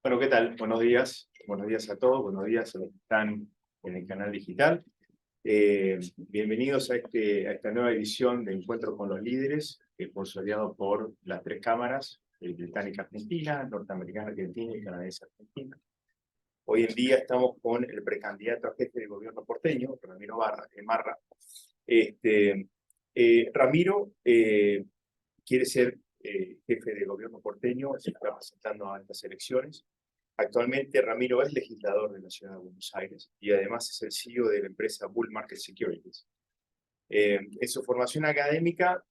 Bueno, ¿qué tal? Buenos días. Buenos días a todos. Buenos días a los que están en el canal digital. Bienvenidos a esta nueva edición de Encuentro con los Líderes, consolidado por las tres cámaras, británica Argentina, norteamericana Argentina y canadiense Argentina. Hoy en día estamos con el precandidato a jefe de gobierno porteño, Ramiro Marra. Ramiro quiere ser jefe de gobierno porteño, se está presentando a estas elecciones. Actualmente Ramiro es legislador de la ciudad de Buenos Aires y además es el CEO de la empresa Bull Market Securities. En su formación académica,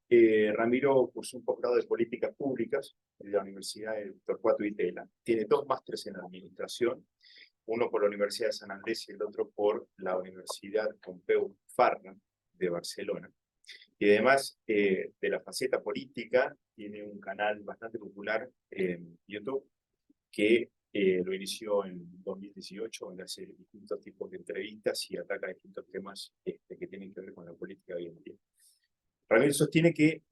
Ramiro cursó un posgrado de políticas públicas en la Universidad de Torcuato Itela. Tiene dos másteres en administración, uno por la Universidad de San Andrés y el otro por la Universidad Pompeu Fabra de Barcelona. Y además de la faceta política, tiene un canal bastante popular en YouTube que lo inició en 2018, donde hace distintos tipos de entrevistas y ataca distintos temas que tienen que ver con la política hoy en día. Ramiro sostiene que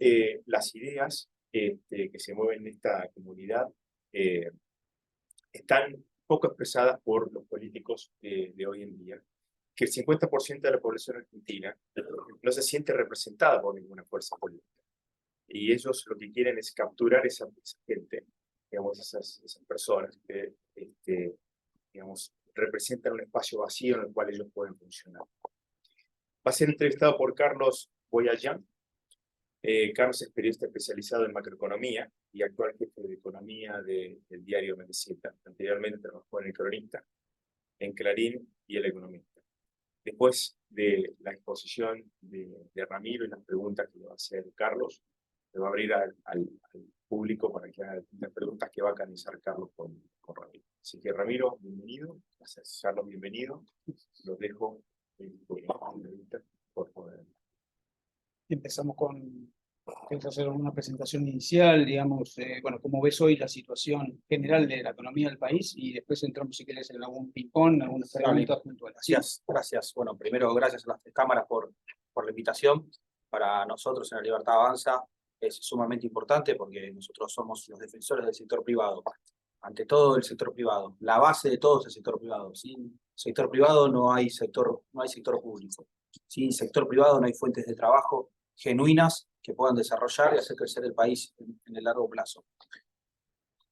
las ideas que se mueven en esta comunidad están poco expresadas por los políticos de hoy en día, que el 50% de la población argentina no se siente representada por ninguna fuerza política. Y ellos lo que quieren es capturar esa gente, digamos, esas personas que digamos, representan un espacio vacío en el cual ellos pueden funcionar. Va a ser entrevistado por Carlos Boyayán. Carlos es periodista especializado en macroeconomía y actual jefe de economía del diario Meneceta. Anteriormente trabajó en El Cronista, en Clarín y El Economista. Después de la exposición de Ramiro y las preguntas que le va a hacer Carlos, le va a abrir al público para que haga las preguntas que va a canalizar Carlos con Ramiro. Así que Ramiro, bienvenido. Gracias, Carlos, bienvenido. Los dejo por poder. Empezamos vamos a hacer una presentación inicial, digamos, bueno, como ves hoy la situación general de la economía del país y después entramos, si querés, en algún ping-pong, algunas preguntas puntuales. Gracias. Bueno, primero, gracias a las tres cámaras por la invitación. Para nosotros en La Libertad Avanza es sumamente importante porque nosotros somos los defensores del sector privado. Ante todo, el sector privado. La base de todo es el sector privado. Sin sector privado no hay sector público. Sin sector privado no hay fuentes de trabajo genuinas que puedan desarrollar y hacer crecer el país en el largo plazo.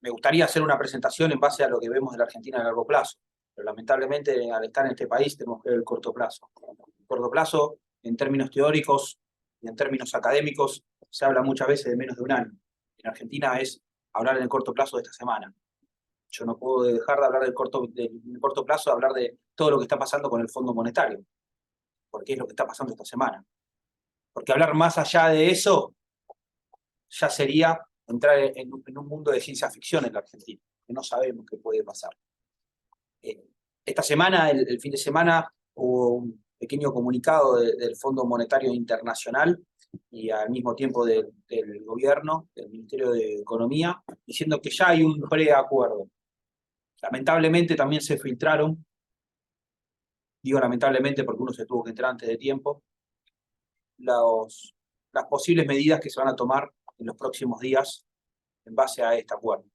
Me gustaría hacer una presentación en base a lo que vemos de la Argentina a largo plazo, pero lamentablemente al estar en este país tenemos que ver el corto plazo. El corto plazo, en términos teóricos y en términos académicos, se habla muchas veces de menos de un año. En Argentina es hablar en el corto plazo de esta semana. Yo no puedo dejar de hablar del corto plazo, de hablar de todo lo que está pasando con el Fondo Monetario, porque es lo que está pasando esta semana. Porque hablar más allá de eso ya sería entrar en un mundo de ciencia ficción en la Argentina, que no sabemos qué puede pasar. Esta semana, el fin de semana, hubo un pequeño comunicado del Fondo Monetario Internacional y al mismo tiempo del gobierno, del Ministerio de Economía, diciendo que ya hay un preacuerdo. Lamentablemente también se filtraron, digo lamentablemente porque uno se tuvo que entrar antes de tiempo, las posibles medidas que se van a tomar en los próximos días en base a este acuerdo.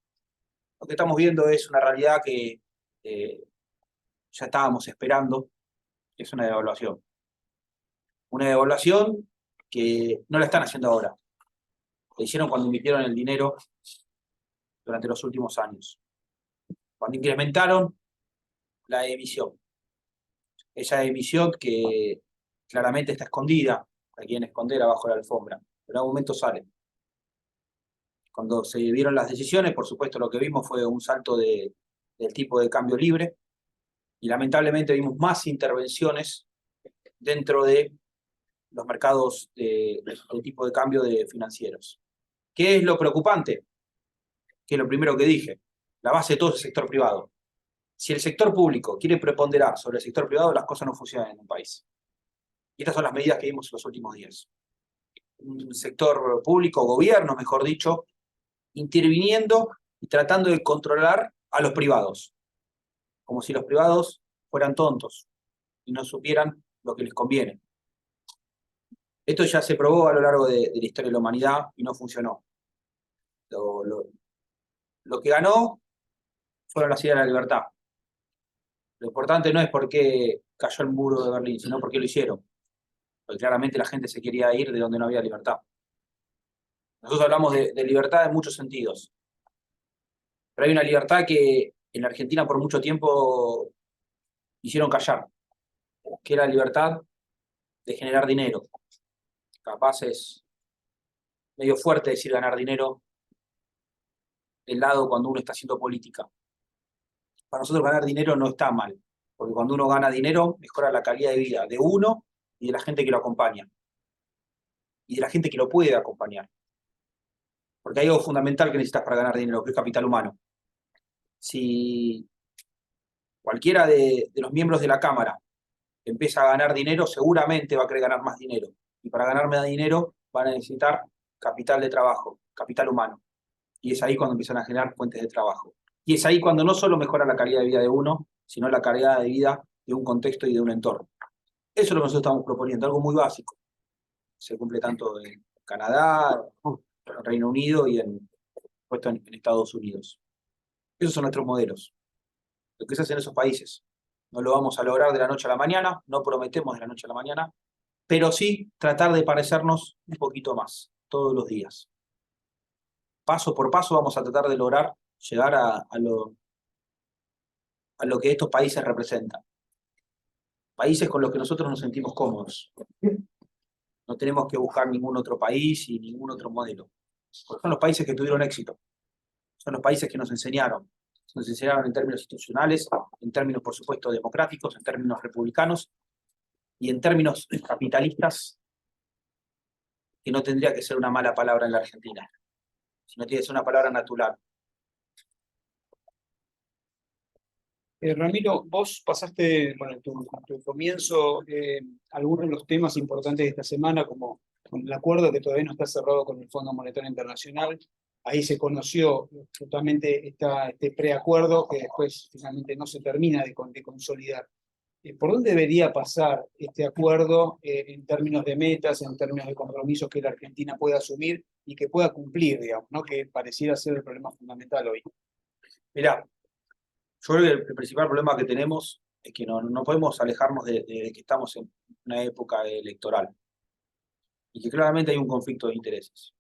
Lo que estamos viendo es una realidad que ya estábamos esperando, que es una devaluación. Una devaluación que no la están haciendo ahora. La hicieron cuando invirtieron el dinero durante los últimos años. Cuando incrementaron la emisión. Esa emisión que claramente está escondida, la quieren esconder abajo de la alfombra, pero en algún momento sale. Cuando se vieron las decisiones, por supuesto lo que vimos fue un salto del tipo de cambio libre y lamentablemente vimos más intervenciones dentro de los mercados de tipo de cambio de financieros. ¿Qué es lo preocupante? Que es lo primero que dije, la base de todo es el sector privado. Si el sector público quiere preponderar sobre el sector privado, las cosas no funcionan en un país. Y estas son las medidas que vimos en los últimos días. Un sector público, gobierno, mejor dicho, interviniendo y tratando de controlar a los privados. Como si los privados fueran tontos y no supieran lo que les conviene. Esto ya se probó a lo largo de la historia de la humanidad y no funcionó. Lo que ganó fueron las ideas de la libertad. Lo importante no es por qué cayó el muro de Berlín, sino por qué lo hicieron. Porque claramente la gente se quería ir de donde no había libertad. Nosotros hablamos de libertad en muchos sentidos. Pero hay una libertad que en la Argentina por mucho tiempo hicieron callar, que era la libertad de generar dinero. Capaz es medio fuerte decir ganar dinero del lado cuando uno está haciendo política. Para nosotros ganar dinero no está mal, porque cuando uno gana dinero mejora la calidad de vida de uno y de la gente que lo acompaña. Y de la gente que lo puede acompañar. Porque hay algo fundamental que necesitas para ganar dinero, que es capital humano. Si cualquiera de los miembros de la Cámara empieza a ganar dinero, seguramente va a querer ganar más dinero. Y para ganar más dinero van a necesitar capital de trabajo, capital humano. Y es ahí cuando empiezan a generar fuentes de trabajo. Y es ahí cuando no solo mejora la calidad de vida de uno, sino la calidad de vida de un contexto y de un entorno. Eso es lo que nosotros estamos proponiendo, algo muy básico. Se cumple tanto en Canadá, en Reino Unido y en Estados Unidos. Esos son nuestros modelos. Lo que se hace en esos países. No lo vamos a lograr de la noche a la mañana, no prometemos de la noche a la mañana, pero sí tratar de parecernos un poquito más, todos los días. Paso por paso vamos a tratar de lograr llegar a lo que estos países representan. Países con los que nosotros nos sentimos cómodos. No tenemos que buscar ningún otro país y ningún otro modelo. Porque son los países que tuvieron éxito. Son los países que nos enseñaron. Nos enseñaron en términos institucionales, en términos, por supuesto, democráticos, en términos republicanos y en términos capitalistas, que no tendría que ser una mala palabra en la Argentina, sino tiene que ser una palabra natural. Ramiro, vos pasaste, bueno, en tu comienzo, algunos de los temas importantes de esta semana, como con el acuerdo que todavía no está cerrado con el Fondo Monetario Internacional. Ahí se conoció justamente este preacuerdo que después finalmente no se termina de consolidar. ¿Por dónde debería pasar este acuerdo en términos de metas, en términos de compromisos que la Argentina pueda asumir y que pueda cumplir, digamos, ¿no? Que pareciera ser el problema fundamental hoy? Mirá, yo creo que el principal problema que tenemos es que no podemos alejarnos de que estamos en una época electoral y que claramente hay un conflicto de intereses.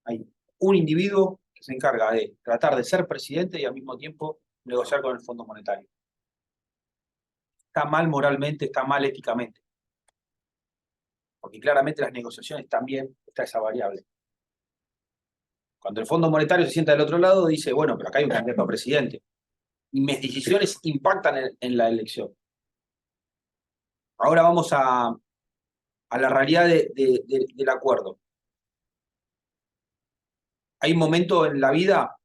Hay un individuo que se encarga de tratar de ser presidente y al mismo tiempo negociar con el Fondo Monetario. Está mal moralmente, está mal éticamente. Porque claramente las negociaciones también está esa variable. Cuando el Fondo Monetario se sienta del otro lado, dice, bueno, pero acá hay un candidato a presidente. Y mis decisiones impactan en la elección. Ahora vamos a la realidad del acuerdo. Hay un momento en la vida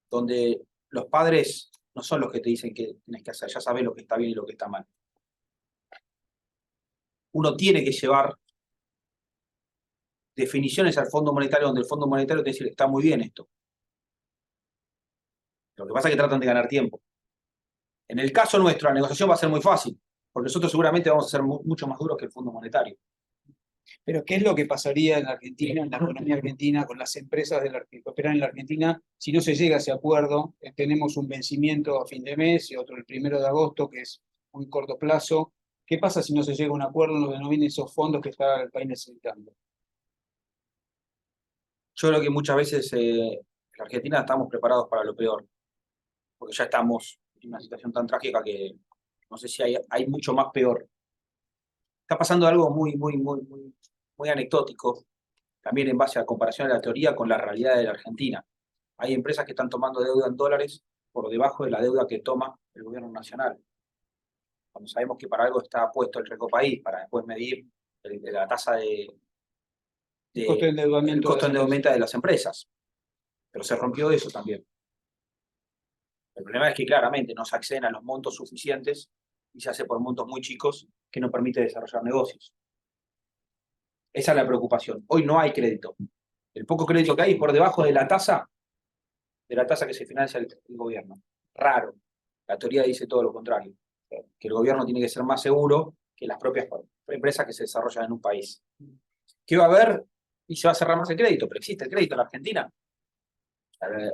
donde los padres no son los que te dicen qué tienes que hacer, ya sabes lo que está bien y lo que está mal. Uno tiene que llevar definiciones al Fondo Monetario, donde el Fondo Monetario te dice, está muy bien esto. Lo que pasa es que tratan de ganar tiempo. En el caso nuestro, la negociación va a ser muy fácil, porque nosotros seguramente vamos a ser mucho más duros que el Fondo Monetario. Pero, ¿qué es lo que pasaría en la Argentina, en la economía argentina, con las empresas que operan en la Argentina, si no se llega a ese acuerdo? Tenemos un vencimiento a fin de mes y otro el 1 de agosto, que es muy corto plazo. ¿Qué pasa si no se llega a un acuerdo donde no vienen esos fondos que está el país necesitando? Yo creo que muchas veces en la Argentina estamos preparados para lo peor, porque ya estamos en una situación tan trágica que no sé si hay mucho más peor. Está pasando algo muy anecdótico, también en base a comparación de la teoría con la realidad de la Argentina. Hay empresas que están tomando deuda en dólares por debajo de la deuda que toma el gobierno nacional. Cuando sabemos que para algo está puesto el Recopaís, para después medir la tasa El costo de el endeudamiento costo de endeudamiento de las empresas. Pero se rompió eso también. El problema es que claramente no se acceden a los montos suficientes y se hace por montos muy chicos que no permite desarrollar negocios. Esa es la preocupación. Hoy no hay crédito. El poco crédito que hay es por debajo de la tasa que se financia el gobierno. Raro. La teoría dice todo lo contrario. Que el gobierno tiene que ser más seguro que las propias empresas que se desarrollan en un país. ¿Qué va a haber? Y se va a cerrar más el crédito, pero existe el crédito en la Argentina.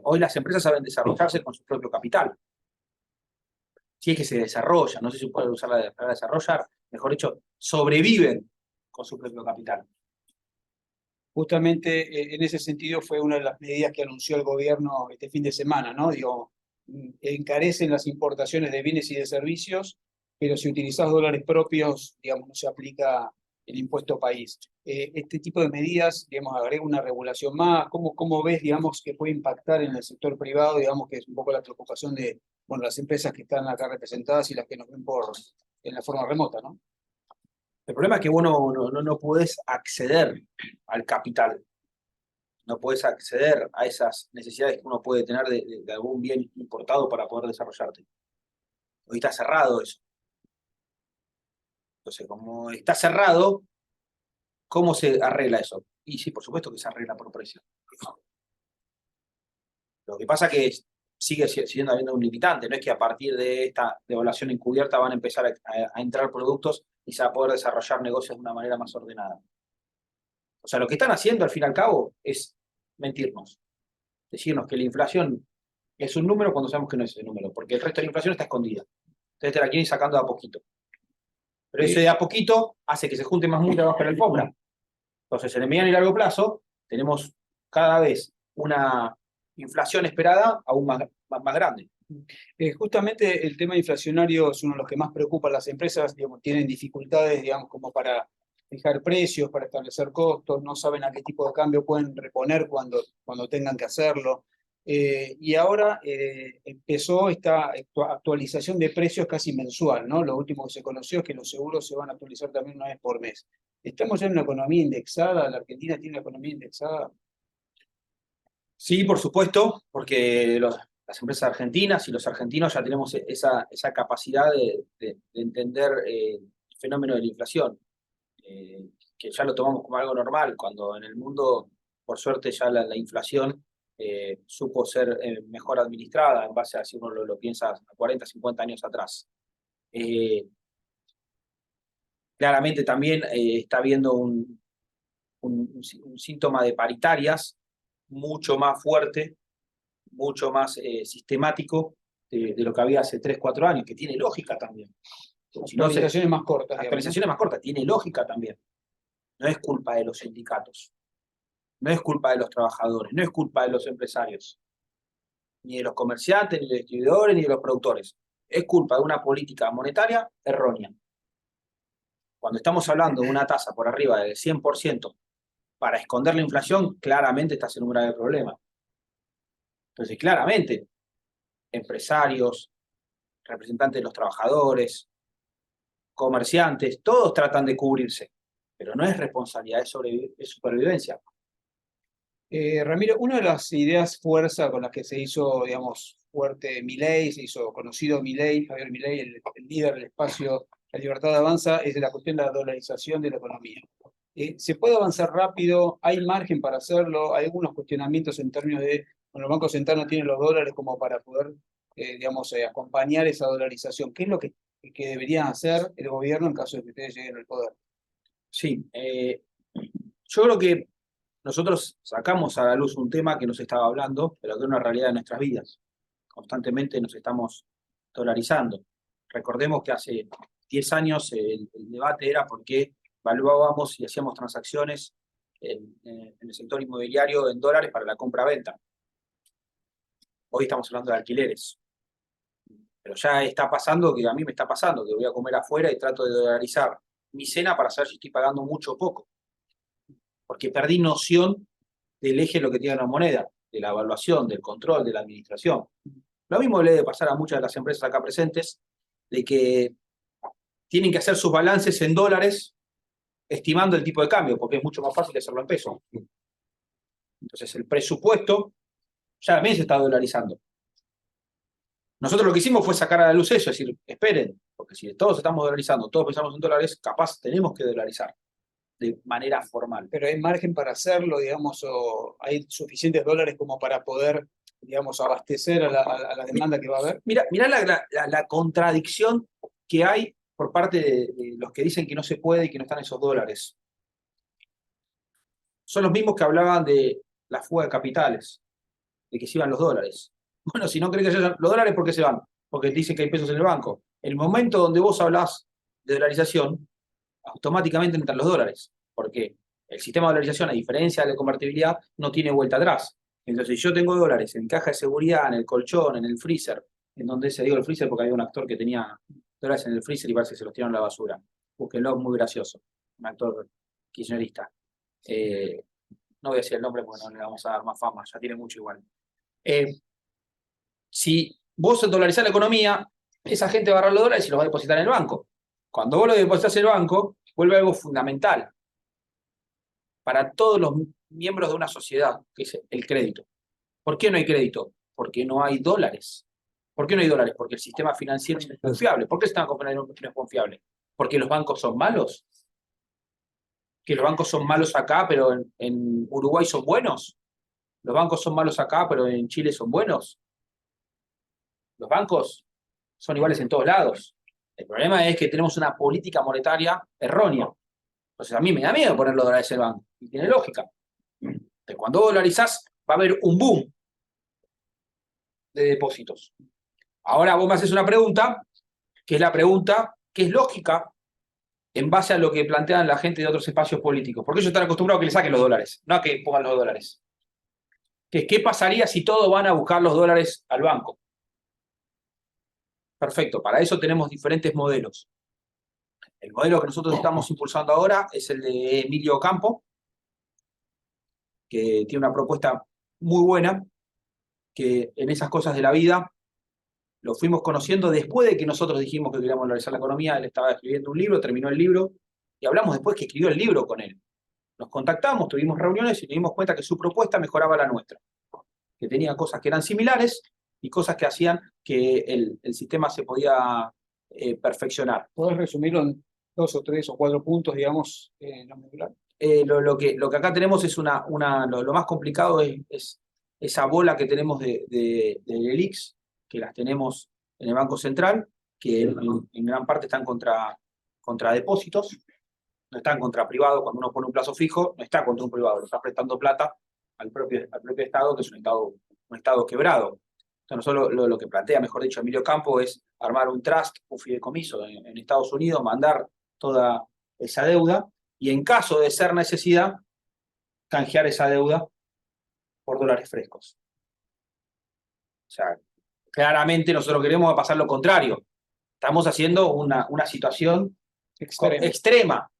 Hoy las empresas saben desarrollarse con su propio capital. Si es que se desarrollan, no sé si puede usar la palabra desarrollar, mejor dicho, sobreviven con su propio capital. Justamente en ese sentido fue una de las medidas que anunció el gobierno este fin de semana, ¿no? Digo, encarecen las importaciones de bienes y de servicios, pero si utilizás dólares propios, digamos, no se aplica el impuesto país. Este tipo de medidas, digamos, agrega una regulación más. ¿Cómo ves, digamos, que puede impactar en el sector privado, digamos, que es un poco la preocupación de, bueno, las empresas que están acá representadas y las que nos ven en la forma remota, ¿no? El problema es que vos no podés acceder al capital, no podés acceder a esas necesidades que uno puede tener de algún bien importado para poder desarrollarte. Hoy está cerrado eso. Entonces, como está cerrado, ¿cómo se arregla eso? Y sí, por supuesto que se arregla por precio. Lo que pasa es que sigue siendo habiendo un limitante, no es que a partir de esta devaluación encubierta van a empezar a entrar productos y se va a poder desarrollar negocios de una manera más ordenada. O sea, lo que están haciendo al fin y al cabo es mentirnos, decirnos que la inflación es un número cuando sabemos que no es ese número, porque el resto de la inflación está escondida. Entonces te la quieren ir sacando de a poquito. Pero eso de a poquito hace que se junte más mugre abajo de la alfombra. Entonces, en el mediano y largo plazo, tenemos cada vez una inflación esperada aún más grande. Justamente el tema inflacionario es uno de los que más preocupa a las empresas, digamos, tienen dificultades, digamos, como para fijar precios, para establecer costos, no saben a qué tipo de cambio pueden reponer cuando tengan que hacerlo. Y ahora empezó esta actualización de precios casi mensual, ¿no? Lo último que se conoció es que los seguros se van a actualizar también una vez por mes. ¿Estamos ya en una economía indexada? ¿La Argentina tiene una economía indexada? Sí, por supuesto, porque las empresas argentinas y los argentinos ya tenemos esa capacidad de entender el fenómeno de la inflación, que ya lo tomamos como algo normal, cuando en el mundo, por suerte, ya la inflación supo ser mejor administrada en base a si uno lo piensa a 40, 50 años atrás. Claramente también está habiendo un síntoma de paritarias mucho más fuerte, mucho más sistemático de lo que había hace 3, 4 años, que tiene lógica también. Si no, Actualizaciones más cortas. actualizaciones más cortas, tiene lógica también. No es culpa de los sindicatos, no es culpa de los trabajadores, no es culpa de los empresarios, ni de los comerciantes, ni de los distribuidores, ni de los productores. Es culpa de una política monetaria errónea. Cuando estamos hablando de una tasa por arriba del 100% para esconder la inflación, claramente estás en un grave problema. Entonces, claramente, empresarios, representantes de los trabajadores, comerciantes, todos tratan de cubrirse, pero no es responsabilidad, es supervivencia. Ramiro, una de las ideas fuerza con las que se hizo, digamos, fuerte Milei, se hizo conocido Milei, Javier Milei, el líder del espacio La Libertad Avanza, es la cuestión de la dolarización de la economía. ¿Se puede avanzar rápido? ¿Hay margen para hacerlo? ¿Hay algunos cuestionamientos en términos de, bueno, el Banco Central no tiene los dólares como para poder, digamos, acompañar esa dolarización? ¿Qué es lo que debería hacer el gobierno en caso de que ustedes lleguen al poder? Sí, yo creo que nosotros sacamos a la luz un tema que nos estaba hablando, pero que es una realidad de nuestras vidas. Constantemente nos estamos dolarizando. Recordemos que hace 10 años el debate era por qué valuábamos y hacíamos transacciones en el sector inmobiliario en dólares para la compra-venta. Hoy estamos hablando de alquileres. Pero ya está pasando, que a mí me está pasando, que voy a comer afuera y trato de dolarizar mi cena para saber si estoy pagando mucho o poco. Porque perdí noción del eje de lo que tiene la moneda, de la evaluación, del control, de la administración. Lo mismo le debe pasar a muchas de las empresas acá presentes, de que tienen que hacer sus balances en dólares, estimando el tipo de cambio, porque es mucho más fácil hacerlo en peso. Entonces el presupuesto ya también se está dolarizando. Nosotros lo que hicimos fue sacar a la luz eso, es decir, esperen, porque si todos estamos dolarizando, todos pensamos en dólares, capaz tenemos que dolarizar de manera formal. Pero hay margen para hacerlo, digamos, o hay suficientes dólares como para poder, digamos, abastecer a la demanda que va a haber. Mirá la contradicción que hay por parte de los que dicen que no se puede y que no están esos dólares. Son los mismos que hablaban de la fuga de capitales. de que se iban los dólares. Bueno, si no creen que se vayan los dólares, ¿por qué se van? Porque dicen que hay pesos en el banco. El momento donde vos hablás de dolarización, automáticamente entran los dólares, porque el sistema de dolarización, a diferencia de la convertibilidad, no tiene vuelta atrás. Entonces, si yo tengo dólares en caja de seguridad, en el colchón, en el freezer, en donde se digo el freezer porque había un actor que tenía dólares en el freezer y parece que se los tiraron a la basura. Búsquenlo, es muy gracioso. Un actor kirchnerista. No voy a decir el nombre porque no le vamos a dar más fama, ya tiene mucho igual. Si vos dolarizás la economía, esa gente va a agarrar los dólares y los va a depositar en el banco. Cuando vos lo depositas en el banco, vuelve algo fundamental para todos los miembros de una sociedad, que es el crédito. ¿Por qué no hay crédito? Porque no hay dólares. ¿Por qué no hay dólares? Porque el sistema financiero es confiable. ¿Por qué el sistema financiero no es confiable? ¿Porque los bancos son malos? ¿Que los bancos son malos acá, pero en Uruguay son buenos? ¿Los bancos son malos acá, pero en Chile son buenos? Los bancos son iguales en todos lados. El problema es que tenemos una política monetaria errónea. Entonces a mí me da miedo poner los dólares en el banco. Y tiene lógica. Entonces, cuando dolarizás, va a haber un boom de depósitos. Ahora vos me haces una pregunta, que es la pregunta que es lógica en base a lo que plantean la gente de otros espacios políticos. Porque ellos están acostumbrados a que le saquen los dólares, no a que pongan los dólares. ¿Qué pasaría si todos van a buscar los dólares al banco? Perfecto, para eso tenemos diferentes modelos. El modelo que nosotros estamos impulsando ahora es el de Emilio Campo, que tiene una propuesta muy buena, que en esas cosas de la vida lo fuimos conociendo después de que nosotros dijimos que queríamos dolarizar la economía. Él estaba escribiendo un libro, terminó el libro, y hablamos después que escribió el libro con él. Nos contactamos, tuvimos reuniones y nos dimos cuenta que su propuesta mejoraba la nuestra, que tenía cosas que eran similares y cosas que hacían que el sistema se podía perfeccionar. ¿Podés resumirlo en 2 o 3 o 4 puntos, digamos, en lo medular? Lo que acá tenemos es lo más complicado es esa bola que tenemos del ELIX, que las tenemos en el Banco Central, que en gran parte están contra depósitos, no están contra privados. Cuando uno pone un plazo fijo, no está contra un privado, le está prestando plata al propio Estado, que es un Estado quebrado. Entonces, nosotros lo que plantea, mejor dicho, Emilio Campo, es armar un trust, un fideicomiso en Estados Unidos, mandar toda esa deuda, y en caso de ser necesidad, canjear esa deuda por dólares frescos. O sea, claramente nosotros queremos pasar lo contrario. Estamos haciendo una situación extrema,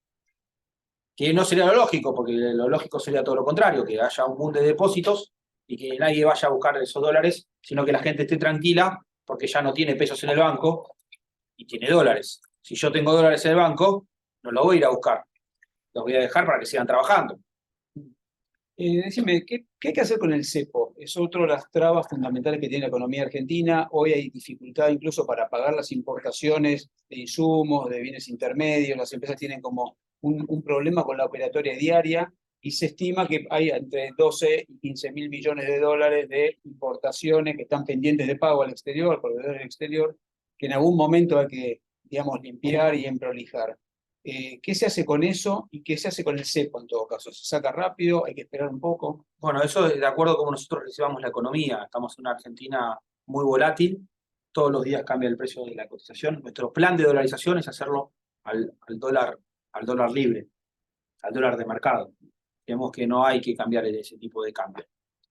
que no sería lo lógico, porque lo lógico sería todo lo contrario, que haya un boom de depósitos y que nadie vaya a buscar esos dólares, sino que la gente esté tranquila porque ya no tiene pesos en el banco y tiene dólares. Si yo tengo dólares en el banco, no los voy a ir a buscar. Los voy a dejar para que sigan trabajando. Decime, ¿qué hay que hacer con el cepo? Es otra de las trabas fundamentales que tiene la economía argentina. Hoy hay dificultad incluso para pagar las importaciones de insumos, de bienes intermedios. Las empresas tienen como un problema con la operatoria diaria y se estima que hay entre 12 y 15 mil millones de dólares de importaciones que están pendientes de pago al exterior, al proveedor del exterior, que en algún momento hay que, digamos, limpiar y emprolijar. ¿Qué se hace con eso y qué se hace con el cepo en todo caso? ¿Se saca rápido? ¿Hay que esperar un poco? Bueno, eso es de acuerdo a cómo nosotros recibamos la economía. Estamos en una Argentina muy volátil, todos los días cambia el precio de la cotización. Nuestro plan de dolarización es hacerlo al dólar libre, al dólar de mercado. Creemos que no hay que cambiar ese tipo de cambio.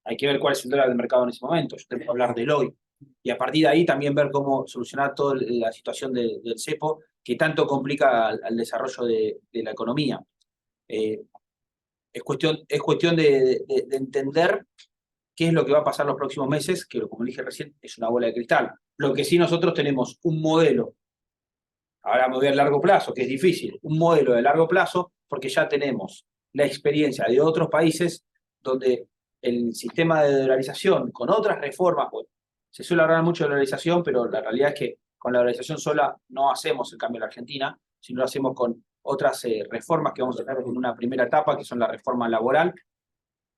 Hay que ver cuál es el dólar de mercado en ese momento. Yo tengo que hablar del hoy. Y a partir de ahí también ver cómo solucionar toda la situación del cepo, que tanto complica al desarrollo de la economía. Es cuestión de entender qué es lo que va a pasar los próximos meses, que como dije recién, es una bola de cristal. Lo que sí nosotros tenemos un modelo, ahora me voy a largo plazo, que es difícil, un modelo de largo plazo, porque ya tenemos la experiencia de otros países donde el sistema de dolarización con otras reformas, bueno, se suele hablar mucho de dolarización, pero la realidad es que con la dolarización sola no hacemos el cambio en la Argentina, sino lo hacemos con otras reformas que vamos a tener en una primera etapa, que son la reforma laboral,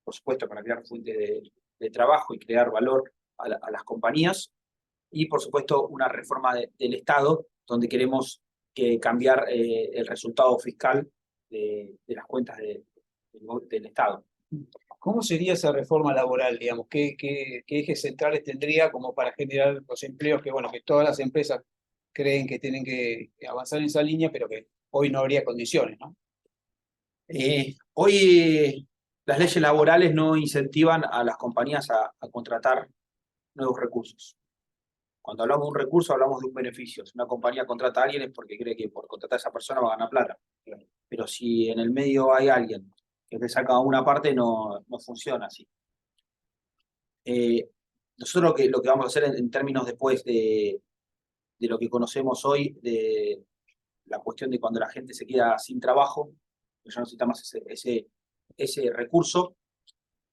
por supuesto para crear fuentes de trabajo y crear valor a las compañías, y por supuesto una reforma del Estado, donde queremos cambiar el resultado fiscal de las cuentas del Estado. ¿Cómo sería esa reforma laboral, digamos? ¿Qué ejes centrales tendría como para generar los empleos que, bueno, que todas las empresas creen que tienen que avanzar en esa línea, pero que hoy no habría condiciones, ¿no? Hoy las leyes laborales no incentivan a las compañías a contratar nuevos recursos. Cuando hablamos de un recurso, hablamos de un beneficio. Si una compañía contrata a alguien es porque cree que por contratar a esa persona va a ganar plata. Pero si en el medio hay alguien que te saca una parte, no funciona así. Nosotros lo que vamos a hacer en términos después de lo que conocemos hoy, de la cuestión de cuando la gente se queda sin trabajo, que ya no necesita más ese recurso,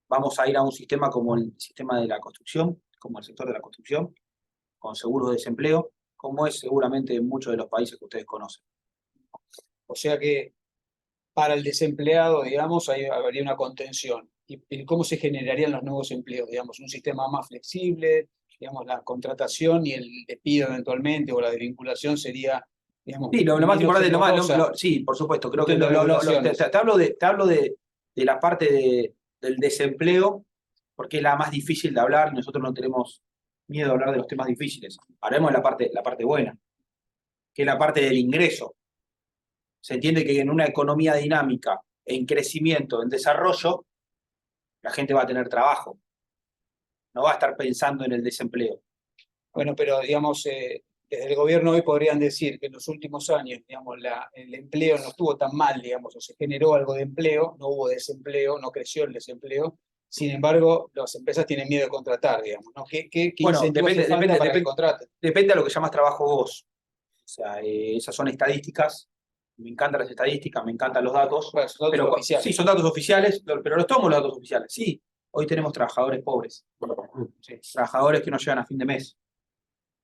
vamos a ir a un sistema como el sistema de la construcción, como el sector de la construcción, con seguros de desempleo, como es seguramente en muchos de los países que ustedes conocen. O sea que para el desempleado, digamos, ahí habría una contención. ¿Y cómo se generarían los nuevos empleos? Digamos, un sistema más flexible, digamos, la contratación y el despido eventualmente, o la desvinculación sería, digamos, Sí, lo más importante, onerosa. sí, por supuesto, creo que Entiendo regulaciones. te hablo de la parte del desempleo, porque es la más difícil de hablar y nosotros no tenemos miedo a hablar de los temas difíciles. Hablemos de la parte buena, que es la parte del ingreso. Se entiende que en una economía dinámica, en crecimiento, en desarrollo, la gente va a tener trabajo. No va a estar pensando en el desempleo. Bueno, pero digamos, desde el gobierno hoy podrían decir que en los últimos años, digamos, el empleo no estuvo tan mal, digamos, o se generó algo de empleo, no hubo desempleo, no creció el desempleo. Sin embargo, las empresas tienen miedo de contratar, digamos, ¿no? ¿Qué Bueno, incentivos hace falta para que contraten? depende de lo que llamas trabajo vos. O sea, esas son estadísticas. Me encantan las estadísticas, me encantan los datos. Bueno, son datos oficiales. Sí, son datos oficiales, pero los tomo los datos oficiales. Sí, hoy tenemos trabajadores pobres. Sí, trabajadores que no llegan a fin de mes.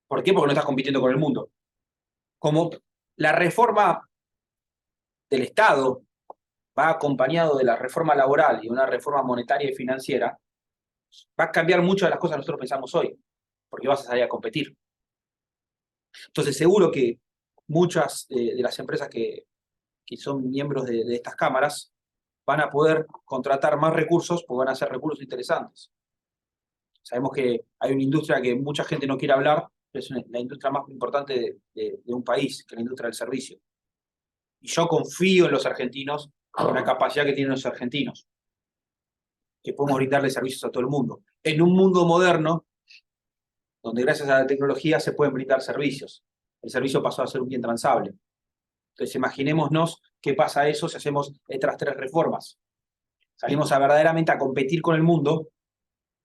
¿Por qué? Porque no estás compitiendo con el mundo. Como la reforma del Estado va acompañado de la reforma laboral y una reforma monetaria y financiera, va a cambiar mucho de las cosas que nosotros pensamos hoy, porque vas a salir a competir. Entonces, seguro que muchas de las empresas que son miembros de estas cámaras van a poder contratar más recursos porque van a ser recursos interesantes. Sabemos que hay una industria que mucha gente no quiere hablar, pero es la industria más importante de un país, que es la industria del servicio. Y yo confío en los argentinos, en la capacidad que tienen los argentinos, que podemos brindarle servicios a todo el mundo. En un mundo moderno, donde gracias a la tecnología se pueden brindar servicios. El servicio pasó a ser un bien transable. Entonces imaginémonos qué pasa eso si hacemos estas 3 reformas. Salimos verdaderamente a competir con el mundo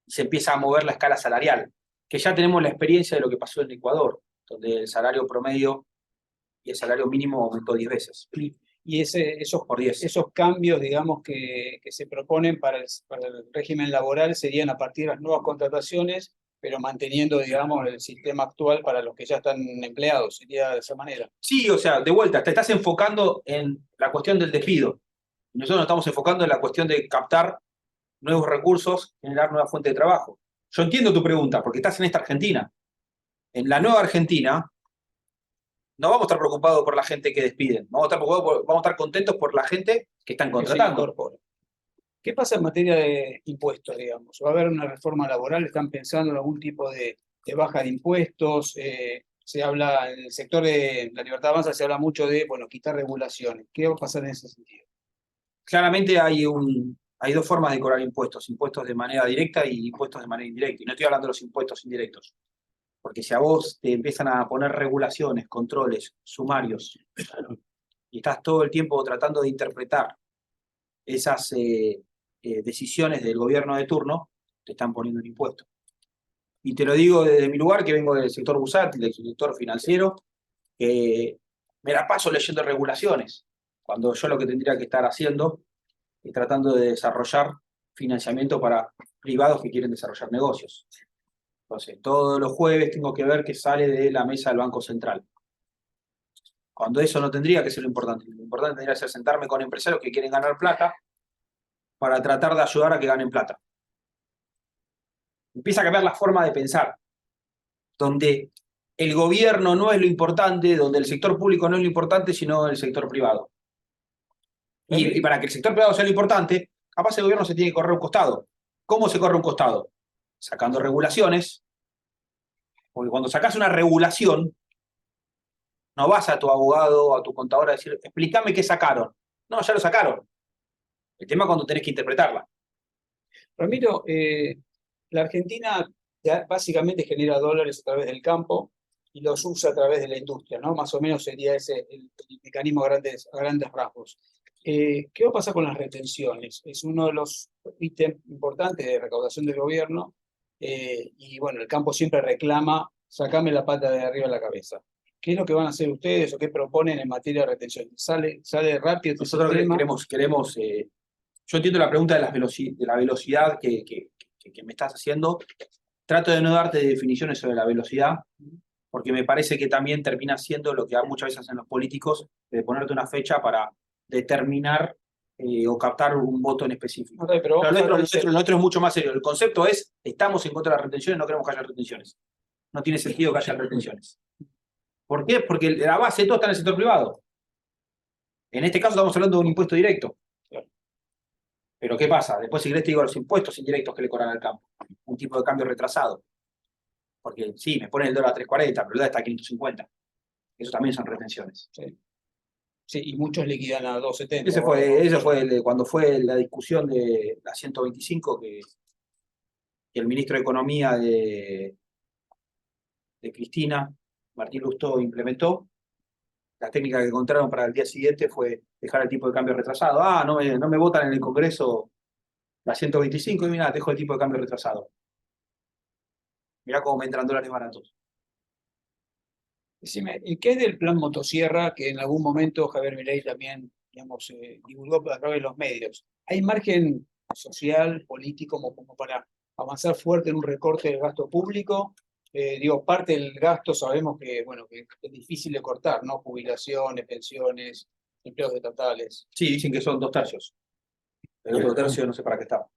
y se empieza a mover la escala salarial, que ya tenemos la experiencia de lo que pasó en Ecuador, donde el salario promedio y el salario mínimo aumentó 10 veces. Y esos cambios, digamos, que se proponen para el régimen laboral serían a partir de las nuevas contrataciones, pero manteniendo, digamos, el sistema actual para los que ya están empleados. Sería de esa manera. Sí, o sea, de vuelta, te estás enfocando en la cuestión del despido. Nosotros nos estamos enfocando en la cuestión de captar nuevos recursos, generar nuevas fuentes de trabajo. Yo entiendo tu pregunta, porque estás en esta Argentina. En la nueva Argentina, no vamos a estar preocupados por la gente que despiden. Vamos a estar contentos por la gente que están contratando. ¿Qué pasa en materia de impuestos, digamos? ¿Va a haber una reforma laboral? ¿Están pensando en algún tipo de baja de impuestos? Se habla, en el sector de la Libertad Avanza se habla mucho de, bueno, quitar regulaciones. ¿Qué va a pasar en ese sentido? Claramente hay 2 formas de cobrar impuestos. Impuestos de manera directa y impuestos de manera indirecta. Y no estoy hablando de los impuestos indirectos. Porque si a vos te empiezan a poner regulaciones, controles, sumarios, y estás todo el tiempo tratando de interpretar esas decisiones del gobierno de turno, te están poniendo un impuesto. Y te lo digo desde mi lugar, que vengo del sector bursátil, del sector financiero, que me la paso leyendo regulaciones, cuando yo lo que tendría que estar haciendo es tratando de desarrollar financiamiento para privados que quieren desarrollar negocios. Entonces, todos los jueves tengo que ver qué sale de la mesa del Banco Central. Cuando eso no tendría que ser lo importante. Lo importante tendría que ser sentarme con empresarios que quieren ganar plata para tratar de ayudar a que ganen plata. Empieza a cambiar la forma de pensar, donde el gobierno no es lo importante, donde el sector público no es lo importante, sino el sector privado. Y para que el sector privado sea lo importante, capaz el gobierno se tiene que correr un costado. ¿Cómo se corre un costado? Sacando regulaciones, porque cuando sacas una regulación, no vas a tu abogado o a tu contador a decir, explícame qué sacaron. No, ya lo sacaron. El tema es cuando tenés que interpretarla. Ramiro, la Argentina ya básicamente genera dólares a través del campo y los usa a través de la industria, ¿no? Más o menos sería ese el mecanismo a grandes rasgos. ¿Qué va a pasar con las retenciones? Es uno de los ítems importantes de recaudación del gobierno y bueno, el campo siempre reclama, sacame la pata de arriba de la cabeza. ¿Qué es lo que van a hacer ustedes o qué proponen en materia de retención? ¿Sale rápido este Nosotros sistema? queremos yo entiendo la pregunta de la velocidad que me estás haciendo. Trato de no darte definiciones sobre la velocidad, porque me parece que también termina siendo lo que muchas veces hacen los políticos, de ponerte una fecha para determinar o captar un voto en específico. Okay, pero Lo nuestro es mucho más serio. El concepto es, estamos en contra de las retenciones, no queremos que haya retenciones. No tiene sentido que haya retenciones. ¿Por qué? Porque la base de todo está en el sector privado. En este caso estamos hablando de un impuesto directo. Pero ¿qué pasa? Después, si querés, te digo los impuestos indirectos que le cobran al campo. Un tipo de cambio retrasado. Porque sí, me ponen el dólar a 3.40, pero el dólar está a 550. Eso también son retenciones. Sí. Sí, y muchos liquidan a 2.70. Ese fue cuando fue la discusión de la 125 que el ministro de Economía de Cristina, Martín Lustó, implementó. La técnica que encontraron para el día siguiente fue dejar el tipo de cambio retrasado. No me votan en el Congreso la 125 y mira, dejo el tipo de cambio retrasado. Mirá cómo me entran dólares baratos. Decime, ¿y qué es del plan motosierra que en algún momento Javier Milei también, digamos, divulgó a través de los medios? ¿Hay margen social, político, como para avanzar fuerte en un recorte del gasto público? Digo, parte del gasto sabemos que, bueno, que es difícil de cortar, ¿no? Jubilaciones, pensiones, empleos estatales. Sí, dicen que son 2/3. El otro tercio no sé para qué está.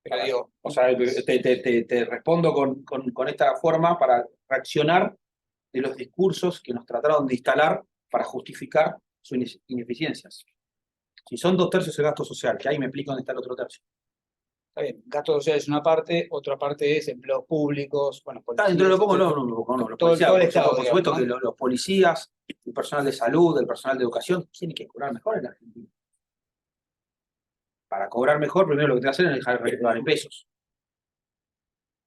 Pero digo, O sea, te respondo con esta forma para reaccionar de los discursos que nos trataron de instalar para justificar sus ineficiencias. Si son 2/3 el gasto social, que ahí me explico dónde está el otro tercio. está bien, gasto social es una parte, otra parte es empleos públicos, bueno, Está dentro de lo policías, como no, los todo policías, el Estado, por supuesto digamos, que ¿no? los policías, el personal de salud, el personal de educación, tienen que cobrar mejor en la Argentina. Para cobrar mejor, primero lo que te hacen es dejar de recaudar en pesos.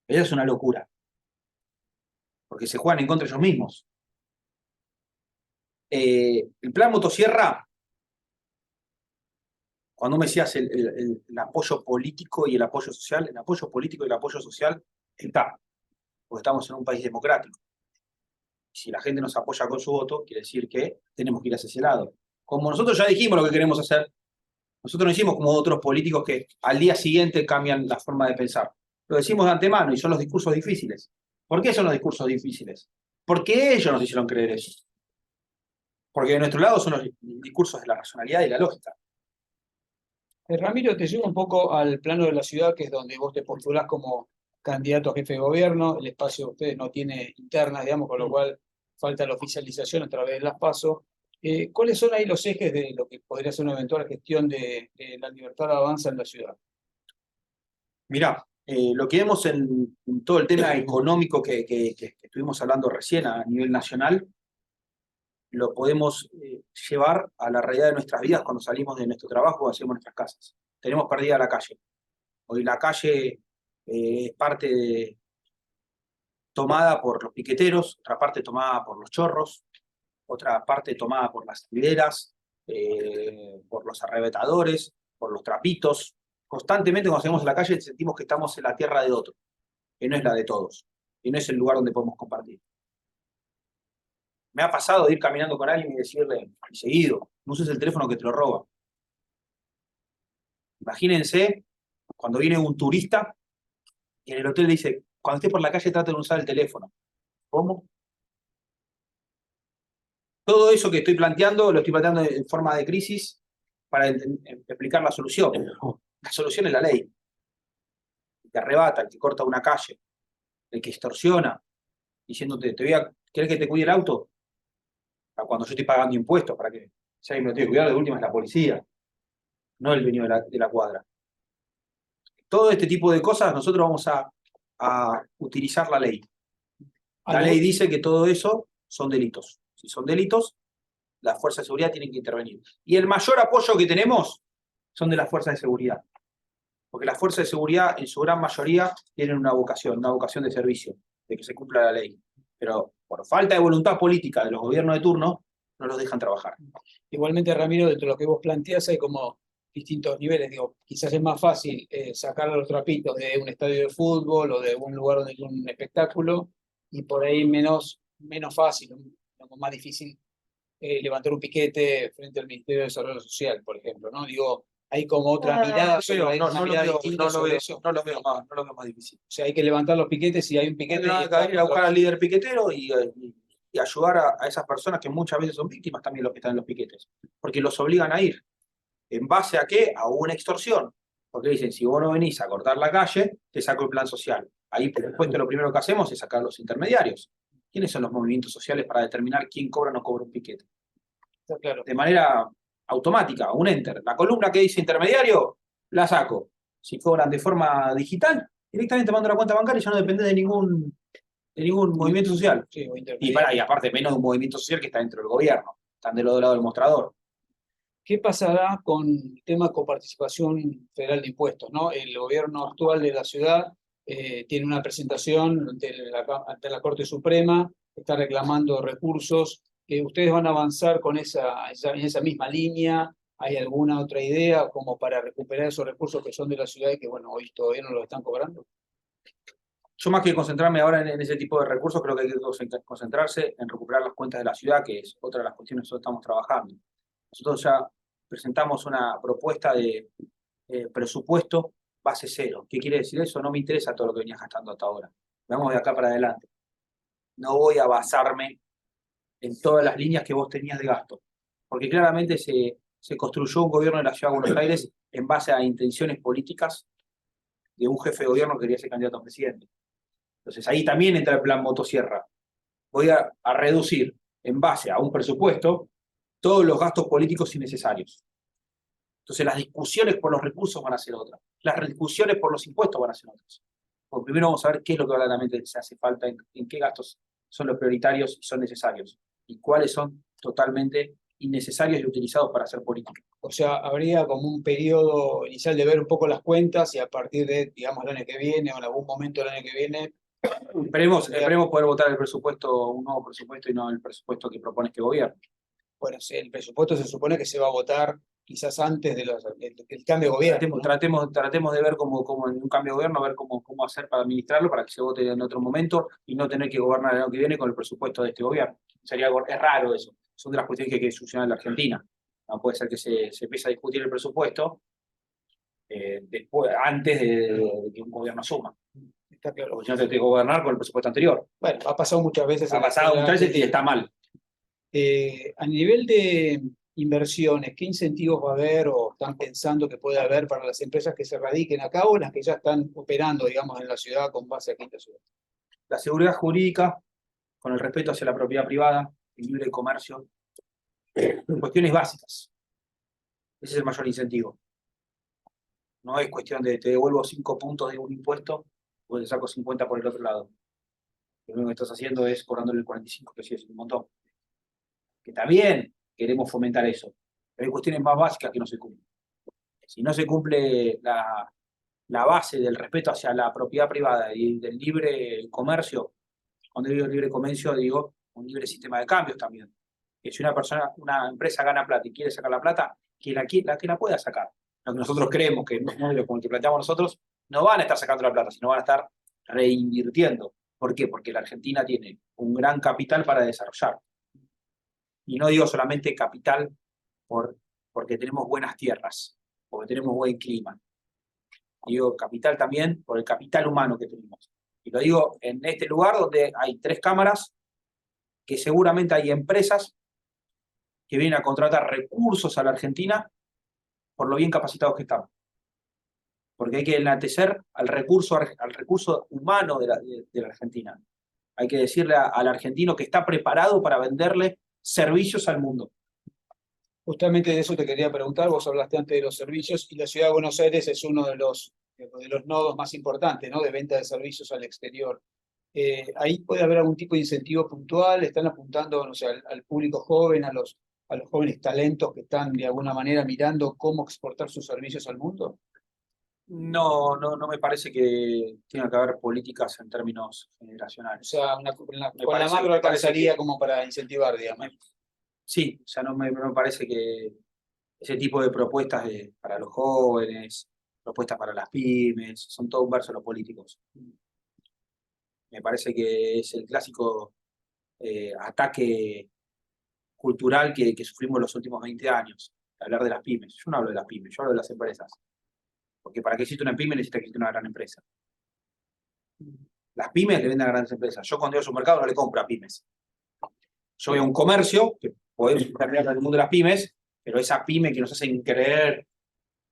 Eso es una locura. Porque se juegan en contra de ellos mismos. El plan motosierra, cuando me decías el apoyo político y el apoyo social, el apoyo político y el apoyo social está, porque estamos en un país democrático. Si la gente nos apoya con su voto, quiere decir que tenemos que ir hacia ese lado. Como nosotros ya dijimos lo que queremos hacer, nosotros no hicimos como otros políticos que al día siguiente cambian la forma de pensar. Lo decimos de antemano y son los discursos difíciles. ¿Por qué son los discursos difíciles? Porque ellos nos hicieron creer eso. Porque de nuestro lado son los discursos de la racionalidad y la lógica. Ramiro, te llevo un poco al plano de la ciudad, que es donde vos te postulás como candidato a jefe de gobierno. El espacio de ustedes no tiene internas, digamos, con lo cual falta la oficialización a través de las PASO. ¿Cuáles son ahí los ejes de lo que podría ser una eventual gestión de la libertad avanza en la ciudad? Mirá, lo que vemos en todo el tema económico que estuvimos hablando recién a nivel nacional, lo podemos llevar a la realidad de nuestras vidas cuando salimos de nuestro trabajo o hacemos nuestras casas. Tenemos perdida la calle. Hoy la calle es parte tomada por los piqueteros, otra parte tomada por los chorros, otra parte tomada por las hileras, por los arrebetadores, por los trapitos. Constantemente cuando salimos a la calle sentimos que estamos en la tierra de otro, que no es la de todos, y no es el lugar donde podemos compartir. Me ha pasado de ir caminando con alguien y decirle, seguido, no uses el teléfono que te lo roba. Imagínense cuando viene un turista y en el hotel le dice, cuando esté por la calle trate de no usar el teléfono. ¿Cómo? Todo eso que estoy planteando, lo estoy planteando en forma de crisis para explicar la solución. La solución es la ley. El que arrebata, el que corta una calle, el que extorsiona, diciéndote, ¿querés que te cuide el auto? Cuando yo estoy pagando impuestos, para que si alguien me lo tiene que cuidar, de última es la policía. no el vecino de la cuadra. Todo este tipo de cosas nosotros vamos a utilizar la ley. La ley dice que todo eso son delitos. Si son delitos, las fuerzas de seguridad tienen que intervenir. Y el mayor apoyo que tenemos son de las fuerzas de seguridad. Porque las fuerzas de seguridad, en su gran mayoría, tienen una vocación de servicio, de que se cumpla la ley. Pero por falta de voluntad política de los gobiernos de turno, no los dejan trabajar. Igualmente, Ramiro, de lo que vos planteás hay como distintos niveles. Digo, quizás es más fácil sacar a los trapitos de un estadio de fútbol o de un lugar donde hay un espectáculo, y por ahí menos fácil, más difícil levantar un piquete frente al Ministerio de Desarrollo Social, por ejemplo, ¿no? Digo, hay como otra mirada sobre una mirada distinta sobre eso. No lo veo más difícil. O sea, hay que levantar los piquetes y hay un piquete. Hay que ir a buscar al líder piquetero y ayudar a esas personas que muchas veces son víctimas también los que están en los piquetes. Porque los obligan a ir. ¿En base a qué? A una extorsión. Porque dicen, si vos no venís a cortar la calle, te saco el plan social. Ahí, por supuesto, lo primero que hacemos es sacar los intermediarios. ¿Quiénes son los movimientos sociales para determinar quién cobra o no cobra un piquete? Está claro. De manera automática, un enter. La columna que dice intermediario, la saco. Si cobran de forma digital, directamente mando la cuenta bancaria y ya no depende de ningún movimiento social. Sí, y aparte, menos de un movimiento social que está dentro del gobierno. Están del otro lado del mostrador. ¿Qué pasará con el tema coparticipación federal de impuestos, ¿no? El gobierno actual de la ciudad tiene una presentación ante la Corte Suprema, está reclamando recursos. ¿Ustedes van a avanzar con en esa misma línea? ¿Hay alguna otra idea como para recuperar esos recursos que son de la ciudad y que, bueno, hoy todavía no los están cobrando? Yo, más que concentrarme ahora en ese tipo de recursos, creo que hay que concentrarse en recuperar las cuentas de la ciudad, que es otra de las cuestiones que nosotros estamos trabajando. Nosotros ya presentamos una propuesta de presupuesto base cero. ¿Qué quiere decir eso? No me interesa todo lo que venías gastando hasta ahora. Vamos de acá para adelante. No voy a basarme en todas las líneas que vos tenías de gasto. Porque claramente se construyó un gobierno de la Ciudad de Buenos Aires en base a intenciones políticas de un jefe de gobierno que quería ser candidato a presidente. Entonces ahí también entra el plan motosierra. Voy a reducir en base a un presupuesto todos los gastos políticos innecesarios. Entonces las discusiones por los recursos van a ser otras. Las discusiones por los impuestos van a ser otras. Porque primero vamos a ver qué es lo que verdaderamente se hace falta, en qué gastos son los prioritarios y son necesarios, y cuáles son totalmente innecesarios y utilizados para hacer política. O sea, habría como un periodo inicial de ver un poco las cuentas y a partir de, digamos, el año que viene o en algún momento del año que viene. Esperemos poder votar el presupuesto, un nuevo presupuesto y no el presupuesto que propone este gobierno. Bueno, el presupuesto se supone que se va a votar quizás antes del cambio de gobierno. Tratemos de ver cómo en un cambio de gobierno, ver cómo hacer para administrarlo, para que se vote en otro momento y no tener que gobernar el año que viene con el presupuesto de este gobierno. Es raro eso. Son de las cuestiones que hay que solucionar en la Argentina. No puede ser que se empiece a discutir el presupuesto antes de que un gobierno asuma. Está claro. Porque si no te tengo que gobernar con el presupuesto anterior. Bueno, ha pasado muchas veces. Ha pasado muchas veces y está mal. A nivel de inversiones, ¿qué incentivos va a haber o están pensando que puede haber para las empresas que se radiquen acá o las que ya están operando, digamos, en la ciudad con base aquí en la ciudad? La seguridad jurídica, con el respeto hacia la propiedad privada, el libre comercio, cuestiones básicas. Ese es el mayor incentivo. No es cuestión de te devuelvo 5 puntos de un impuesto o te saco 50 por el otro lado. Lo único que estás haciendo es cobrándole el 45, que sí es un montón. Que está bien, queremos fomentar eso, pero hay cuestiones más básicas que no se cumplen. Si no se cumple la base del respeto hacia la propiedad privada y del libre comercio, cuando digo libre comercio digo un libre sistema de cambios también. Que si una empresa gana plata y quiere sacar la plata, que la pueda sacar. Lo que nosotros creemos que no, como el que planteamos nosotros, no van a estar sacando la plata, sino van a estar reinvirtiendo. ¿Por qué? Porque la Argentina tiene un gran capital para desarrollar. Y no digo solamente capital porque tenemos buenas tierras, porque tenemos buen clima. Digo capital también por el capital humano que tenemos. Y lo digo en este lugar donde hay 3 cámaras, que seguramente hay empresas que vienen a contratar recursos a la Argentina por lo bien capacitados que estamos. Porque hay que enaltecer al recurso humano de la Argentina. Hay que decirle al argentino que está preparado para venderle servicios al mundo. Justamente de eso te quería preguntar, vos hablaste antes de los servicios y la ciudad de Buenos Aires es uno de los nodos más importantes, ¿no? De venta de servicios al exterior. Ahí puede haber algún tipo de incentivo puntual, están apuntando, no sé, al público joven, a los jóvenes talentos que están de alguna manera mirando cómo exportar sus servicios al mundo. No me parece que tenga que haber políticas en términos O generacionales. sea, con la parece- macro me parece alcanzaría que- como para incentivar, digamos. Sí, o sea, no me parece que ese tipo de propuestas para los jóvenes, propuestas para las pymes, son todo un verso los políticos. Me parece que es el clásico ataque cultural que sufrimos los últimos 20 años, hablar de las pymes. Yo no hablo de las pymes, yo hablo de las empresas. Porque para que exista una pyme necesita que exista una gran empresa. Las pymes le venden a grandes empresas. Yo cuando voy a su mercado no le compro a pymes. Yo voy a un comercio, que podemos cambiar el mundo de las pymes, pero esa pyme que nos hacen creer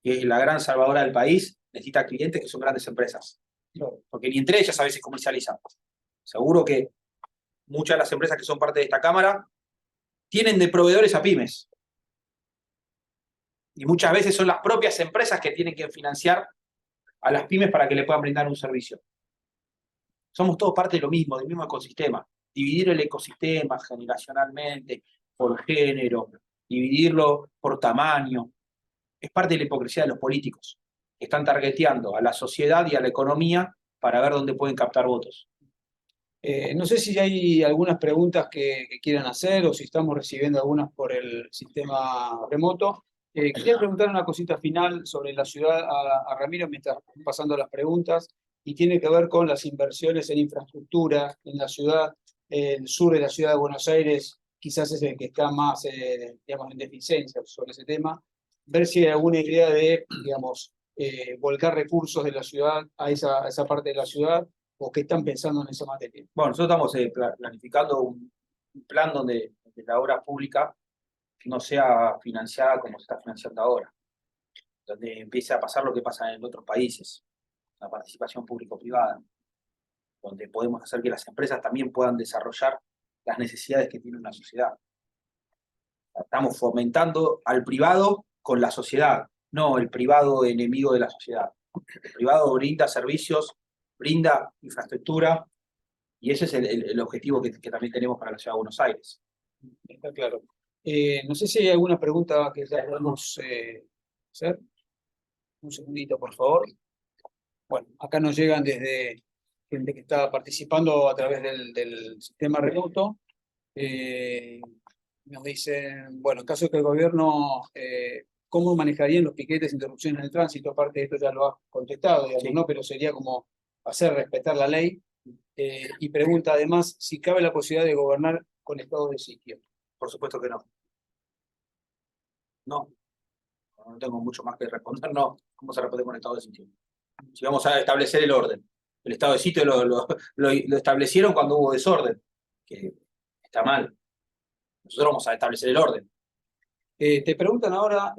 que es la gran salvadora del país, necesita clientes que son grandes empresas. Porque ni entre ellas a veces comercializan. Seguro que muchas de las empresas que son parte de esta Cámara tienen de proveedores a pymes. Y muchas veces son las propias empresas que tienen que financiar a las pymes para que le puedan brindar un servicio. Somos todos parte de lo mismo, del mismo ecosistema. Dividir el ecosistema generacionalmente, por género, dividirlo por tamaño, es parte de la hipocresía de los políticos. Están targeteando a la sociedad y a la economía para ver dónde pueden captar votos. No sé si hay algunas preguntas que quieran hacer o si estamos recibiendo algunas por el sistema remoto. Quería preguntar una cosita final sobre la ciudad a Ramiro mientras van pasando las preguntas y tiene que ver con las inversiones en infraestructura en la ciudad. El sur de la ciudad de Buenos Aires quizás es el que está más, digamos, en deficiencia sobre ese tema. Ver si hay alguna idea de, digamos, volcar recursos de la ciudad a esa parte de la ciudad o qué están pensando en esa materia. Bueno, nosotros estamos planificando un plan donde la obra pública no sea financiada como se está financiando ahora, donde empiece a pasar lo que pasa en otros países, la participación público-privada, donde podemos hacer que las empresas también puedan desarrollar las necesidades que tiene una sociedad. Estamos fomentando al privado con la sociedad, no el privado enemigo de la sociedad. El privado brinda servicios, brinda infraestructura, y ese es el objetivo que también tenemos para la Ciudad de Buenos Aires. Está claro. No sé si hay alguna pregunta que ya podemos hacer. Un segundito, por favor. Bueno, acá nos llegan desde gente que está participando a través del sistema remoto. Nos dicen, bueno, en caso de que el gobierno, ¿cómo manejarían los piquetes e interrupciones en el tránsito? Aparte de esto ya lo has contestado, digamos, Sí. ¿no? Pero sería como hacer respetar la ley. Y pregunta además si cabe la posibilidad de gobernar con estado de sitio. Por supuesto que no. No tengo mucho más que responder, no. ¿Cómo se responde con estado de sitio? Si vamos a establecer el orden. El estado de sitio lo establecieron cuando hubo desorden, que está mal. Nosotros vamos a establecer el orden. Te preguntan ahora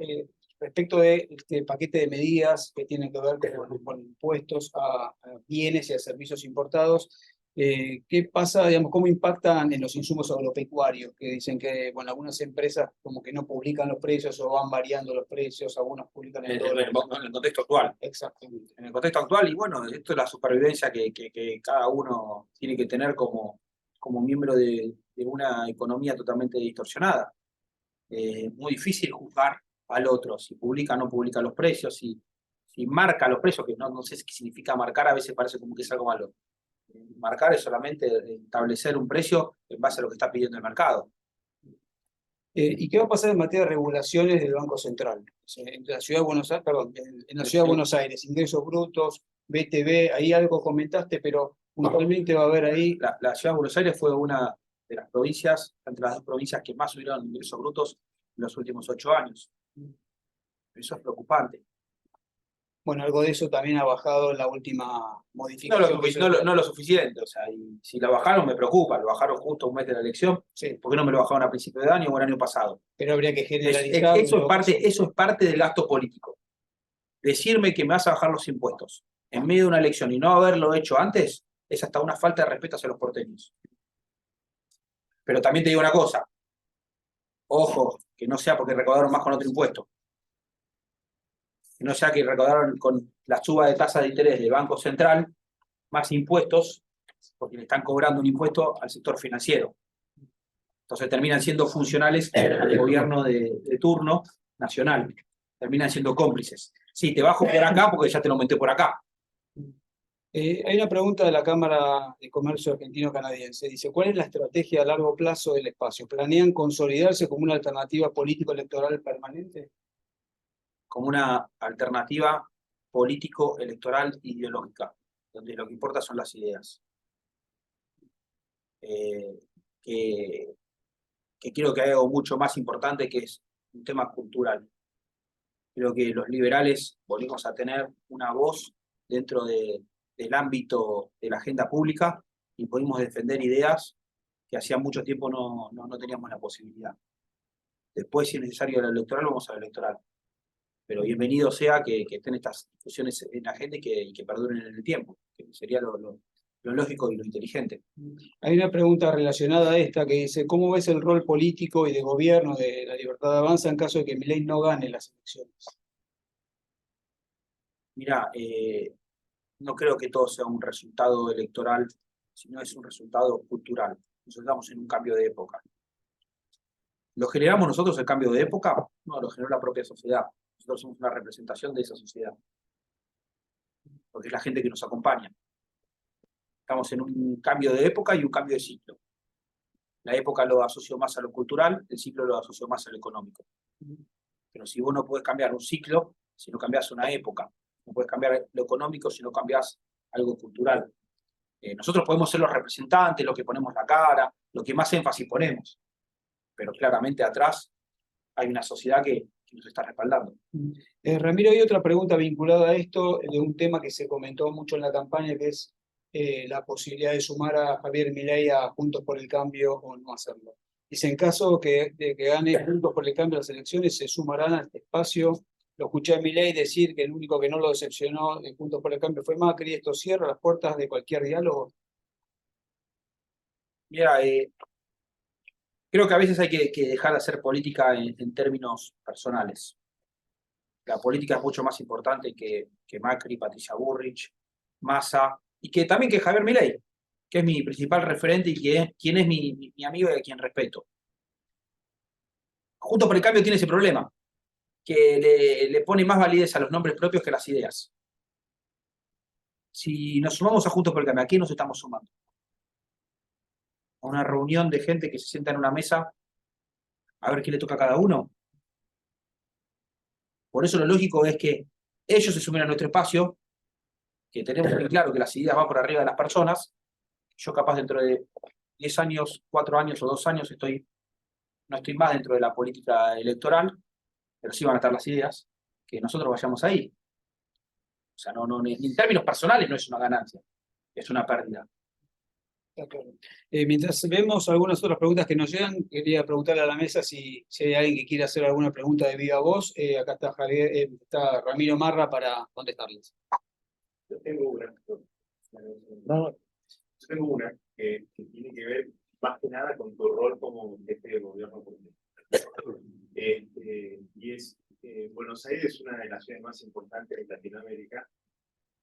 respecto de este paquete de medidas que tienen que ver con impuestos a bienes y a servicios importados. ¿Qué pasa, digamos, cómo impactan en los insumos agropecuarios? Que dicen que, bueno, algunas empresas como que no publican los precios o van variando los precios, algunos publican En en el dólares. contexto actual. Exactamente. En el contexto actual, y bueno, esto es la supervivencia que cada uno tiene que tener como miembro de una economía totalmente distorsionada. Muy difícil juzgar al otro, si publica o no publica los precios, si marca los precios, que no sé qué significa marcar, a veces parece como que es algo malo. Marcar es solamente establecer un precio en base a lo que está pidiendo el mercado. ¿Y qué va a pasar en materia de regulaciones del Banco Central? O sea, en la ciudad de Buenos Aires, perdón, en la ciudad de Buenos Aires, ingresos brutos, BTV, ahí algo comentaste, pero puntualmente va a haber ahí. La ciudad de Buenos Aires fue una de las provincias, entre las dos provincias que más subieron ingresos brutos en los últimos 8 años. Eso es preocupante. Bueno, algo de eso también ha bajado en la última modificación. No lo suficiente, o sea, y si la bajaron me preocupa, lo bajaron justo un mes de la elección, Sí, ¿por qué no me lo bajaron a principio de año o el año pasado? pero habría que generalizar. Eso es parte del gasto político. Decirme que me vas a bajar los impuestos en medio de una elección y no haberlo hecho antes, es hasta una falta de respeto hacia los porteños. Pero también te digo una cosa, ojo, que no sea porque recaudaron más con otro impuesto, que no sea que recaudaron con la suba de tasa de interés del Banco Central más impuestos, porque le están cobrando un impuesto al sector financiero. Entonces terminan siendo funcionales al gobierno de turno nacional, terminan siendo cómplices. Sí, te bajo por acá porque ya te lo aumenté por acá. Hay una pregunta de la Cámara de Comercio Argentino-Canadiense. Dice, ¿cuál es la estrategia a largo plazo del espacio? ¿Planean consolidarse como una alternativa político-electoral permanente? Como una alternativa político-electoral ideológica, donde lo que importa son las ideas. Que creo que hay algo mucho más importante, que es un tema cultural. Creo que los liberales volvimos a tener una voz dentro del ámbito de la agenda pública y pudimos defender ideas que hacía mucho tiempo no teníamos la posibilidad. Después, si es necesario el electoral, vamos al electoral. Pero bienvenido sea que estén estas discusiones en la agenda y que perduren en el tiempo, que sería lo lógico y lo inteligente. Hay una pregunta relacionada a esta que dice, ¿cómo ves el rol político y de gobierno de la Libertad Avanza en caso de que Milei no gane las elecciones? Mira, no creo que todo sea un resultado electoral, sino es un resultado cultural. Nosotros estamos en un cambio de época. ¿Lo generamos nosotros el cambio de época? No, lo generó la propia sociedad. Nosotros somos una representación de esa sociedad, porque es la gente que nos acompaña. Estamos en un cambio de época y un cambio de ciclo. La época lo asocio más a lo cultural, el ciclo lo asocio más a lo económico. Pero si vos no podés cambiar un ciclo, si no cambiás una época, no podés cambiar lo económico si no cambiás algo cultural. Nosotros podemos ser los representantes, los que ponemos la cara, lo que más énfasis ponemos, pero claramente atrás hay una sociedad que nos está respaldando. Ramiro, hay otra pregunta vinculada a esto, de un tema que se comentó mucho en la campaña, que es la posibilidad de sumar a Javier Milei a Juntos por el Cambio o no hacerlo. Dice, en caso de que gane Juntos por el Cambio las elecciones, se sumarán a este espacio. Lo escuché a Milei decir que el único que no lo decepcionó de Juntos por el Cambio fue Macri. ¿Esto cierra las puertas de cualquier diálogo? Mira, creo que a veces hay que dejar de hacer política en términos personales. La política es mucho más importante que Macri, Patricia Bullrich, Massa, y que también que Javier Milei, que es mi principal referente y quien es mi amigo y a quien respeto. Juntos por el Cambio tiene ese problema, que le pone más validez a los nombres propios que a las ideas. Si nos sumamos a Juntos por el Cambio, ¿a quién nos estamos sumando? A una reunión de gente que se sienta en una mesa a ver qué le toca a cada uno. Por eso lo lógico es que ellos se sumen a nuestro espacio, que tenemos bien claro que las ideas van por arriba de las personas. Yo capaz dentro de 10 años, 4 años o 2 años no estoy más dentro de la política electoral, pero sí van a estar las ideas, que nosotros vayamos ahí. O sea, ni en términos personales no es una ganancia, es una pérdida. Claro. Mientras vemos algunas otras preguntas que nos llegan, quería preguntarle a la mesa si hay alguien que quiera hacer alguna pregunta de viva voz. Acá está está Ramiro Marra para contestarles. Yo tengo una. Yo tengo una que tiene que ver más que nada con tu rol como jefe de gobierno político. Y es, Buenos Aires es una de las ciudades más importantes de Latinoamérica.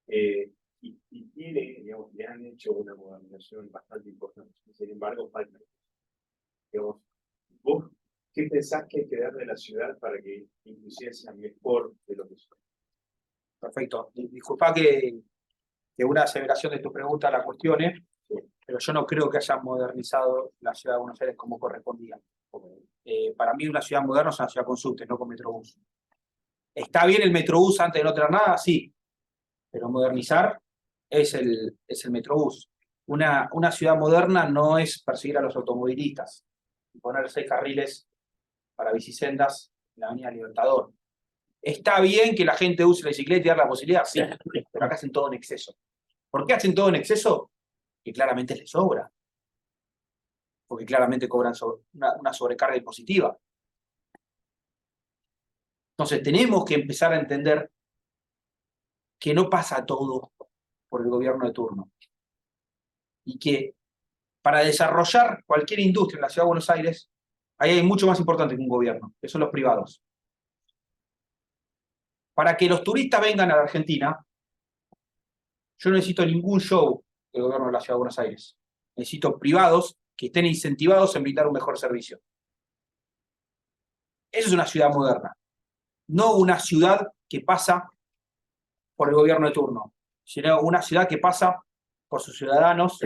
Y tiene, digamos, le han hecho una modernización bastante importante. Sin embargo, falta. Digamos, ¿vos qué pensás que hay que darle a la ciudad para que inclusive sea mejor de lo que son? Perfecto. Disculpa que una aseveración de tu pregunta la cuestione, pero yo no creo que hayan modernizado la ciudad de Buenos Aires como correspondía. Para mí una ciudad moderna es una ciudad con subte, no con metrobús. ¿Está bien el metrobús antes de no tener nada? Sí. Pero modernizar es el metrobús. Una ciudad moderna no es perseguir a los automovilistas y poner 6 carriles para bicisendas en la Avenida Libertador. ¿Está bien que la gente use la bicicleta y dar la posibilidad? Sí, pero acá hacen todo en exceso. ¿Por qué hacen todo en exceso? Que claramente les sobra. Porque claramente cobran una sobrecarga impositiva. Entonces tenemos que empezar a entender que no pasa todo por el gobierno de turno. Y que para desarrollar cualquier industria en la Ciudad de Buenos Aires Ahí hay mucho más importante que un gobierno, que son los privados. Para que los turistas vengan a la Argentina, yo no necesito ningún show del gobierno de la Ciudad de Buenos Aires. Necesito privados que estén incentivados en brindar un mejor servicio. Eso es una ciudad moderna, no una ciudad que pasa por el gobierno de turno, sino una ciudad que pasa por sus ciudadanos,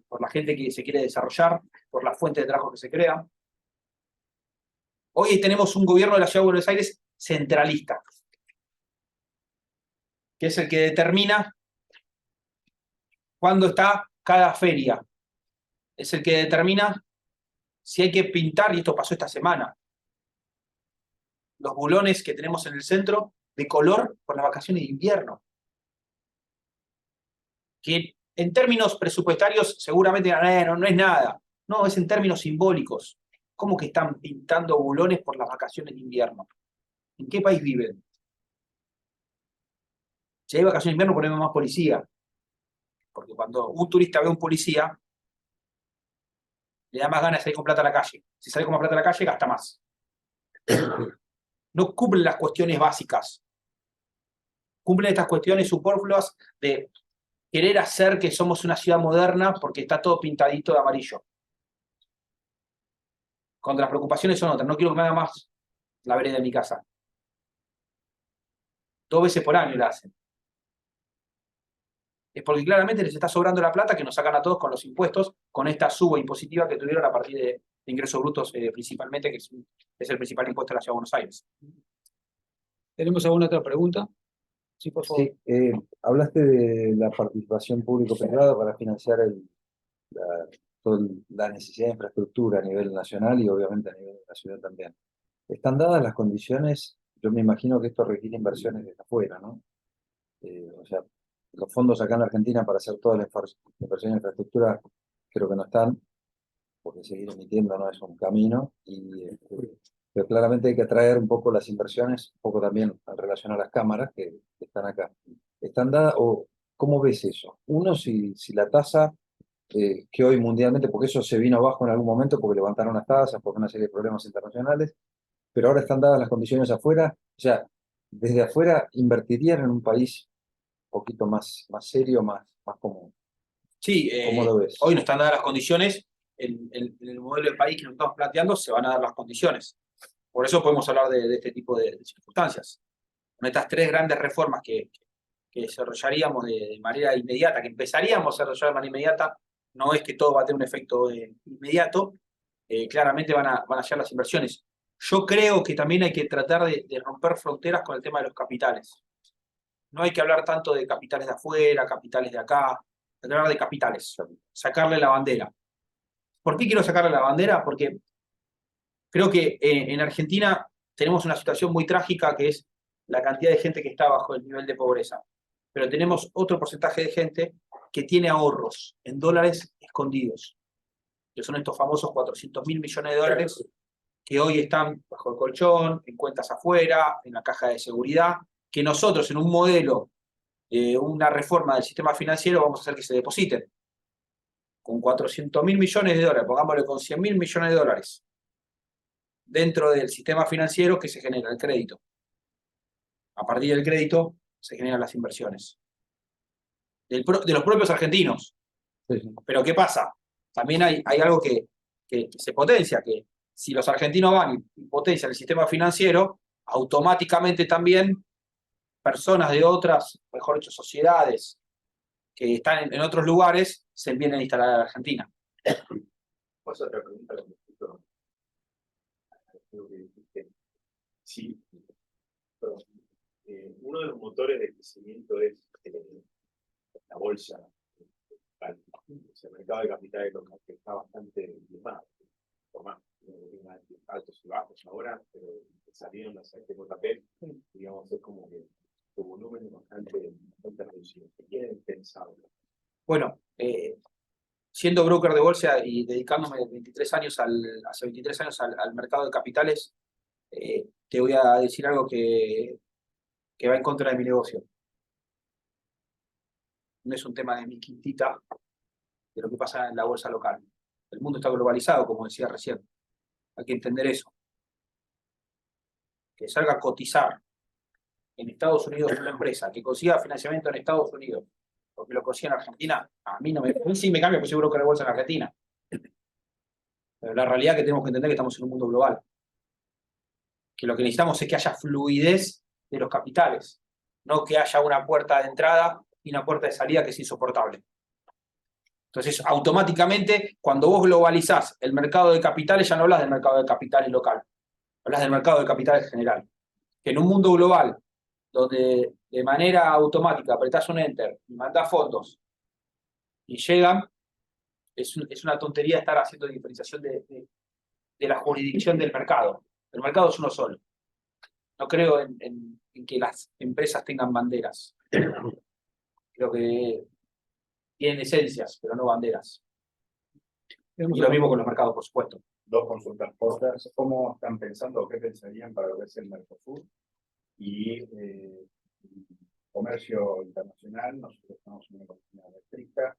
por la gente que se quiere desarrollar, por las fuentes de trabajo que se crean. Hoy tenemos un gobierno de la Ciudad de Buenos Aires centralista, que es el que determina cuándo está cada feria. Es el que determina si hay que pintar, y esto pasó esta semana, los bulones que tenemos en el centro de color por las vacaciones de invierno. Que en términos presupuestarios seguramente no es nada. No, es en términos simbólicos. ¿Cómo que están pintando bulones por las vacaciones de invierno? ¿En qué país viven? Si hay vacaciones de invierno, ponemos más policía. Porque cuando un turista ve a un policía, le da más ganas de salir con plata a la calle. Si sale con más plata a la calle, gasta más. No cumplen las cuestiones básicas. Cumplen estas cuestiones superfluas de querer hacer que somos una ciudad moderna porque está todo pintadito de amarillo. Cuando las preocupaciones son otras. No quiero que me haga más la vereda de mi casa. 2 veces por año la hacen. Es porque claramente les está sobrando la plata que nos sacan a todos con los impuestos, con esta suba impositiva que tuvieron a partir de ingresos brutos principalmente, que es el principal impuesto de la Ciudad de Buenos Aires. ¿Tenemos alguna otra pregunta? Sí, por favor. Sí, hablaste de la participación público-privada para financiar toda la necesidad de infraestructura a nivel nacional y obviamente a nivel de la ciudad también. ¿Están dadas las condiciones? Yo me imagino que esto requiere inversiones desde afuera, ¿no? O sea, los fondos acá en la Argentina para hacer toda la inversión en infraestructura creo que no están, porque seguir emitiendo no es un camino, pero claramente hay que atraer un poco las inversiones, un poco también en relación a las cámaras que están acá. ¿Están dadas o cómo ves eso? Uno, si la tasa que hoy mundialmente, porque eso se vino abajo en algún momento, porque levantaron las tasas, por una serie de problemas internacionales, pero ahora están dadas las condiciones afuera, o sea, desde afuera invertirían en un país un poquito más serio, más común. Sí, ¿Cómo lo ves? hoy no están dadas las condiciones. En el modelo de país que nos estamos planteando se van a dar las condiciones. Por eso podemos hablar de este tipo de circunstancias. Con estas 3 grandes reformas que desarrollaríamos de manera inmediata, que empezaríamos a desarrollar de manera inmediata, no es que todo va a tener un efecto inmediato, claramente van a llegar las inversiones. Yo creo que también hay que tratar de romper fronteras con el tema de los capitales. No hay que hablar tanto de capitales de afuera, capitales de acá, hay que hablar de capitales, sacarle la bandera. ¿Por qué quiero sacarle la bandera? Porque creo que en Argentina tenemos una situación muy trágica que es la cantidad de gente que está bajo el nivel de pobreza. Pero tenemos otro porcentaje de gente que tiene ahorros en dólares escondidos, que son estos famosos 400.000 millones de dólares que hoy están bajo el colchón, en cuentas afuera, en la caja de seguridad, que nosotros en un modelo, una reforma del sistema financiero, vamos a hacer que se depositen. Con 400.000 millones de dólares, pongámosle con 100.000 millones de dólares, dentro del sistema financiero que se genera el crédito. A partir del crédito se generan las inversiones. De los propios argentinos. Sí. Pero ¿qué pasa? También hay algo que se potencia, que si los argentinos van y potencian el sistema financiero, automáticamente también personas de otras, mejor dicho, sociedades que están en otros lugares, se vienen a instalar a la Argentina. Pues otra pregunta con respecto a lo que dijiste. Sí, pero, uno de los motores de crecimiento es la bolsa, el mercado de capitales local, que está bastante diezmado, altos y bajos ahora, pero salieron las actas de papel, digamos, es como que su volumen es bastante reducido. ¿Qué tienen pensado? Bueno, siendo broker de bolsa y dedicándome hace 23 años al mercado de capitales, te voy a decir algo que va en contra de mi negocio. No es un tema de mi quintita, de lo que pasa en la bolsa local. El mundo está globalizado, como decía recién. Hay que entender eso. Que salga a cotizar en Estados Unidos una empresa, que consiga financiamiento en Estados Unidos, porque lo consiga en Argentina, a mí sí me cambia, porque seguro que la bolsa en Argentina. Pero la realidad es que tenemos que entender que estamos en un mundo global. Que lo que necesitamos es que haya fluidez de los capitales, no que haya una puerta de entrada y una puerta de salida que es insoportable. Entonces, automáticamente, cuando vos globalizás el mercado de capitales, ya no hablas del mercado de capitales local, hablas del mercado de capitales general. Que en un mundo global, donde de manera automática apretás un enter y mandás fondos y llegan, es una tontería estar haciendo diferenciación de la jurisdicción del mercado. El mercado es uno solo. No creo en que las empresas tengan banderas. Creo que tienen esencias, pero no banderas. Y lo mismo con los mercados, por supuesto. Dos consultas cortas. ¿Cómo están pensando o qué pensarían para lo que es el Mercosur? Y comercio internacional, nosotros estamos en una economía estricta.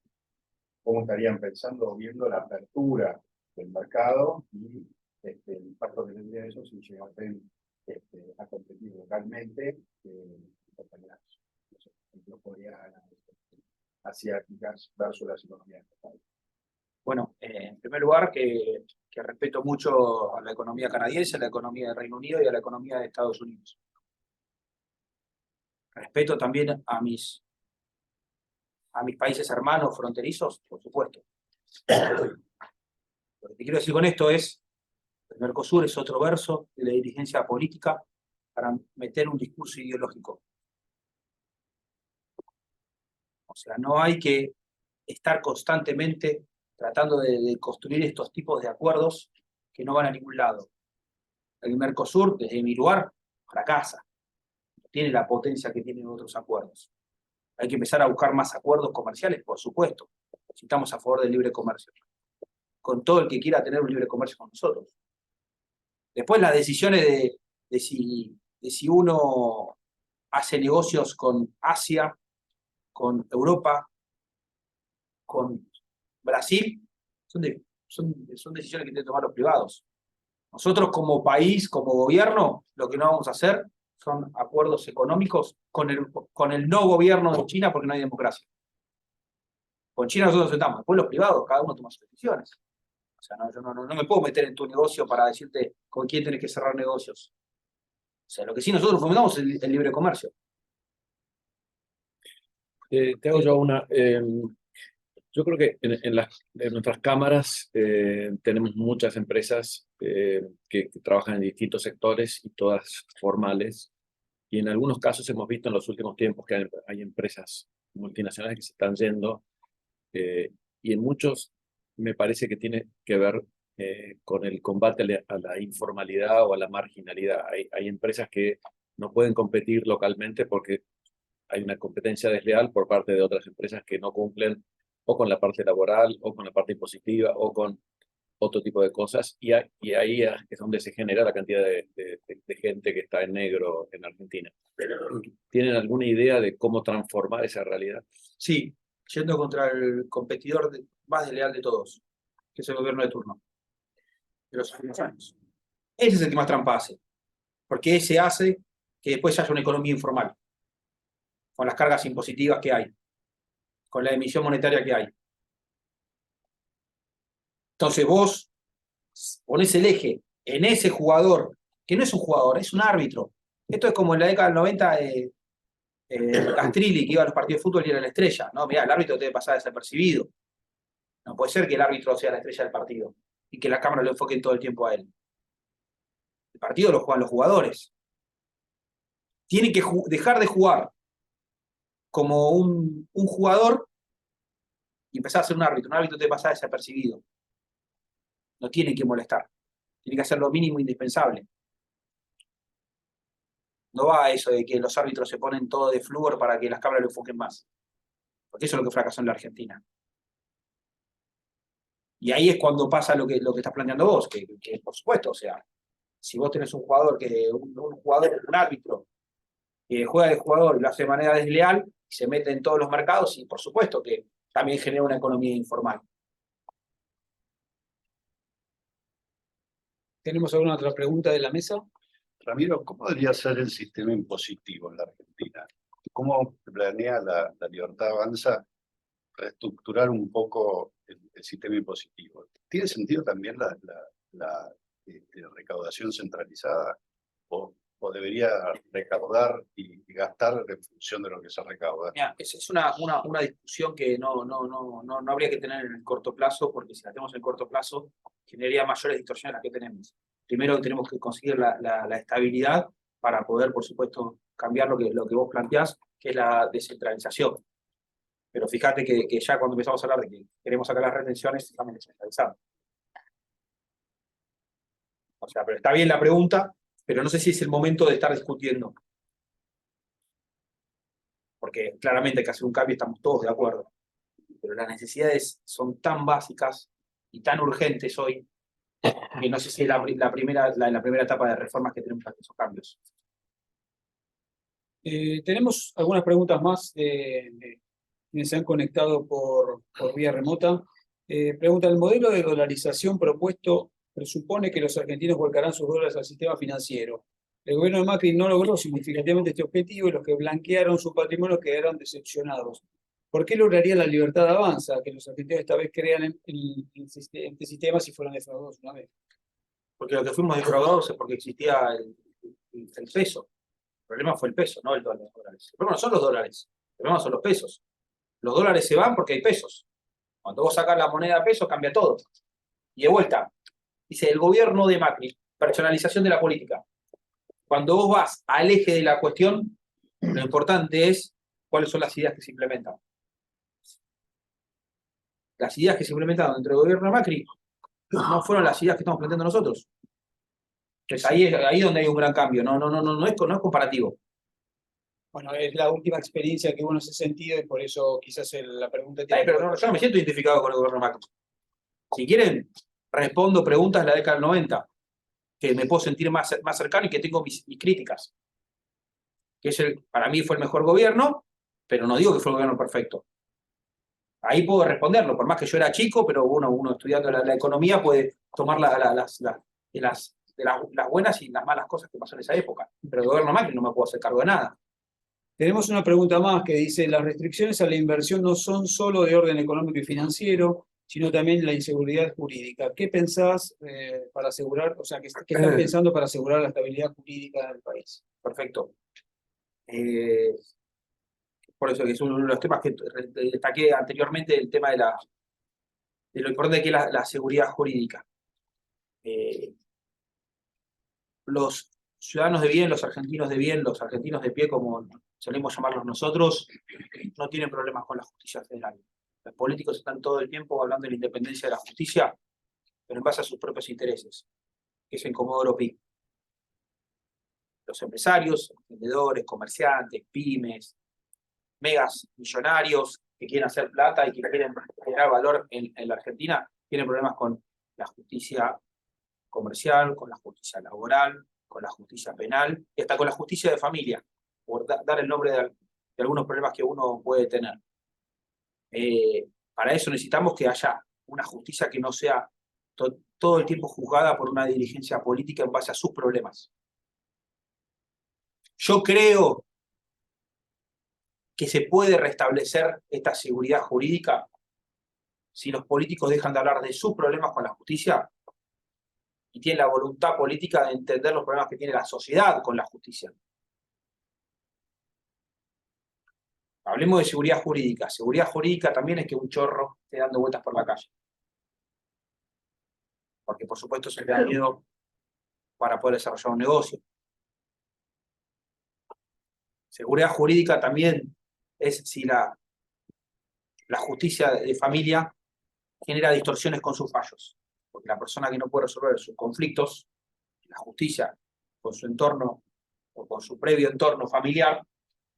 ¿Cómo estarían pensando o viendo la apertura del mercado y el impacto que tendría eso si llegasen a competir localmente compañías, por ejemplo, coreanas, asiáticas versus las economías estatales? Bueno, en primer lugar, que respeto mucho a la economía canadiense, a la economía del Reino Unido y a la economía de Estados Unidos. Respeto también a mis países hermanos fronterizos, por supuesto. Lo que te quiero decir con esto es, el Mercosur es otro verso de la dirigencia política para meter un discurso ideológico. O sea, no hay que estar constantemente tratando de construir estos tipos de acuerdos que no van a ningún lado. El Mercosur, desde mi lugar, fracasa. No tiene la potencia que tienen otros acuerdos. Hay que empezar a buscar más acuerdos comerciales, por supuesto, si estamos a favor del libre comercio. Con todo el que quiera tener un libre comercio con nosotros. Después las decisiones de si uno hace negocios con Asia, con Europa, con Brasil, son decisiones que tienen que tomar los privados. Nosotros como país, como gobierno, lo que no vamos a hacer son acuerdos económicos con el no gobierno de China porque no hay democracia. Con China nosotros sentamos, después los privados, cada uno toma sus decisiones. O sea, yo no me puedo meter en tu negocio para decirte con quién tienes que cerrar negocios. O sea, lo que sí nosotros fomentamos es el libre comercio. Te hago yo una. Yo creo que en nuestras cámaras tenemos muchas empresas que trabajan en distintos sectores y todas formales. Y en algunos casos hemos visto en los últimos tiempos que hay empresas multinacionales que se están yendo. Y en muchos me parece que tiene que ver con el combate a la informalidad o a la marginalidad. Hay empresas que no pueden competir localmente porque hay una competencia desleal por parte de otras empresas que no cumplen o con la parte laboral, o con la parte impositiva, o con otro tipo de cosas, y ahí es donde se genera la cantidad de gente que está en negro en Argentina. ¿Tienen alguna idea de cómo transformar esa realidad? Sí, yendo contra el competidor más desleal de todos, que es el gobierno de turno, de los últimos años. Ese es el que más trampa hace, porque ese hace que después haya una economía informal, con las cargas impositivas que hay, con la emisión monetaria que hay. Entonces vos ponés el eje en ese jugador, que no es un jugador, es un árbitro. Esto es como en la década del 90 Castrilli, que iba a los partidos de fútbol y era la estrella. No, mirá, el árbitro debe pasar desapercibido. No puede ser que el árbitro sea la estrella del partido y que la cámara lo enfoque todo el tiempo a él. El partido lo juegan los jugadores. Tienen que dejar de jugar como un jugador y empezar a ser un árbitro. Un árbitro te pasa desapercibido. No tiene que molestar. Tiene que hacer lo mínimo indispensable. No va a eso de que los árbitros se ponen todo de flúor para que las cámaras lo enfoquen más. Porque eso es lo que fracasó en la Argentina. Y ahí es cuando pasa lo que estás planteando vos, que por supuesto, o sea, si vos tenés un jugador, un árbitro, que juega de jugador y lo hace de manera desleal, y se mete en todos los mercados, y por supuesto que también genera una economía informal. ¿Tenemos alguna otra pregunta de la mesa? Ramiro, ¿cómo debería ser el sistema impositivo en la Argentina? ¿Cómo planea la Libertad Avanza reestructurar un poco el sistema impositivo? ¿Tiene sentido también la recaudación centralizada? ¿O debería recaudar y gastar en función de lo que se recauda? Mira, es una discusión que no habría que tener en el corto plazo, porque si la tenemos en el corto plazo, generaría mayores distorsiones a las que tenemos. Primero tenemos que conseguir la estabilidad para poder, por supuesto, cambiar lo que vos planteás, que es la descentralización. Pero fíjate que ya cuando empezamos a hablar de que queremos sacar las retenciones, estamos descentralizando. O sea, pero está bien la pregunta, pero no sé si es el momento de estar discutiendo. Porque claramente hay que hacer un cambio, estamos todos de acuerdo. Pero las necesidades son tan básicas y tan urgentes hoy, que no sé si es la primera etapa de reformas que tenemos que hacer esos cambios. Tenemos algunas preguntas más quienes se han conectado por vía remota. Pregunta, ¿el modelo de dolarización propuesto presupone que los argentinos volcarán sus dólares al sistema financiero? El gobierno de Macri no logró significativamente este objetivo y los que blanquearon su patrimonio quedaron decepcionados. ¿Por qué lograría la Libertad Avanza que los argentinos esta vez crean en este sistema si fueron defraudados una vez? Porque lo que fuimos defraudados es porque existía el peso. El problema fue el peso, no el dólar. El problema no son los dólares, el problema son los pesos. Los dólares se van porque hay pesos. Cuando vos sacás la moneda a pesos, cambia todo. Y de vuelta, dice el gobierno de Macri, personalización de la política. Cuando vos vas al eje de la cuestión, lo importante es cuáles son las ideas que se implementan. Las ideas que se implementaron dentro del gobierno de Macri no fueron las ideas que estamos planteando nosotros. Entonces ahí es donde hay un gran cambio, no es comparativo. Bueno, es la última experiencia que hubo en ese sentido y por eso quizás la pregunta tiene... Pero yo no me siento identificado con el gobierno de Macri. Si quieren, respondo preguntas de la década del 90, que me puedo sentir más cercano y que tengo mis críticas. Que para mí fue el mejor gobierno, pero no digo que fue el gobierno perfecto. Ahí puedo responderlo, por más que yo era chico, pero uno estudiando la economía puede tomar las buenas y las malas cosas que pasaron en esa época. Pero el gobierno Macri no me puedo hacer cargo de nada. Tenemos una pregunta más que dice, las restricciones a la inversión no son solo de orden económico y financiero, sino también la inseguridad jurídica. ¿Qué pensás para asegurar, o sea, qué están pensando para asegurar la estabilidad jurídica del país? Perfecto. Por eso que es uno de los temas que destaqué anteriormente, el tema de lo importante que es la seguridad jurídica. Los ciudadanos de bien, los argentinos de bien, los argentinos de pie, como solemos llamarlos nosotros, no tienen problemas con la justicia federal. Los políticos están todo el tiempo hablando de la independencia de la justicia, pero en base a sus propios intereses, que es en Comodoro Pi. Los empresarios, vendedores, comerciantes, pymes, megas millonarios que quieren hacer plata y que quieren generar valor en la Argentina, tienen problemas con la justicia comercial, con la justicia laboral, con la justicia penal y hasta con la justicia de familia, por dar el nombre de algunos problemas que uno puede tener. Para eso necesitamos que haya una justicia que no sea todo el tiempo juzgada por una dirigencia política en base a sus problemas. Yo creo que se puede restablecer esta seguridad jurídica si los políticos dejan de hablar de sus problemas con la justicia y tienen la voluntad política de entender los problemas que tiene la sociedad con la justicia. Hablemos de seguridad jurídica. Seguridad jurídica también es que un chorro esté dando vueltas por la calle. Porque por supuesto se le da miedo para poder desarrollar un negocio. Seguridad jurídica también es si la justicia de familia genera distorsiones con sus fallos. Porque la persona que no puede resolver sus conflictos, la justicia con su entorno o con su previo entorno familiar,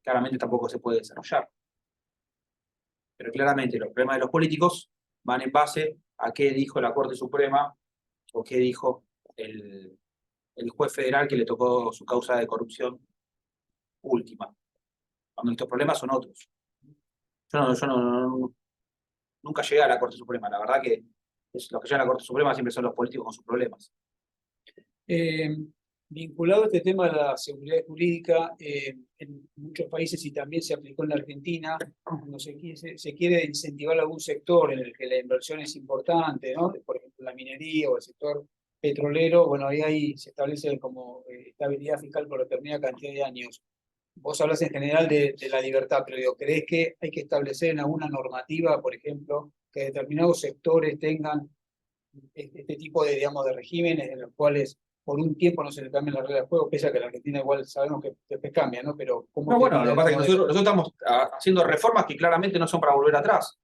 claramente tampoco se puede desarrollar. Pero claramente los problemas de los políticos van en base a qué dijo la Corte Suprema o qué dijo el juez federal que le tocó su causa de corrupción última. Cuando estos problemas son otros. Yo nunca llegué a la Corte Suprema. La verdad que los que llegan a la Corte Suprema siempre son los políticos con sus problemas. Vinculado a este tema de la seguridad jurídica, en muchos países y también se aplicó en la Argentina, cuando se quiere incentivar algún sector en el que la inversión es importante, ¿no? Por ejemplo, la minería o el sector petrolero, bueno, ahí se establece como estabilidad fiscal por determinada cantidad de años. Vos hablas en general de la libertad, pero digo, ¿crees que hay que establecer en alguna normativa, por ejemplo, que determinados sectores tengan este tipo de, digamos, de regímenes en los cuales por un tiempo no se le cambian las reglas de juego, pese a que la Argentina igual sabemos que después cambia, ¿no? Pero ¿cómo No, bueno, lo que pasa es que nosotros estamos haciendo reformas que claramente no son para volver atrás.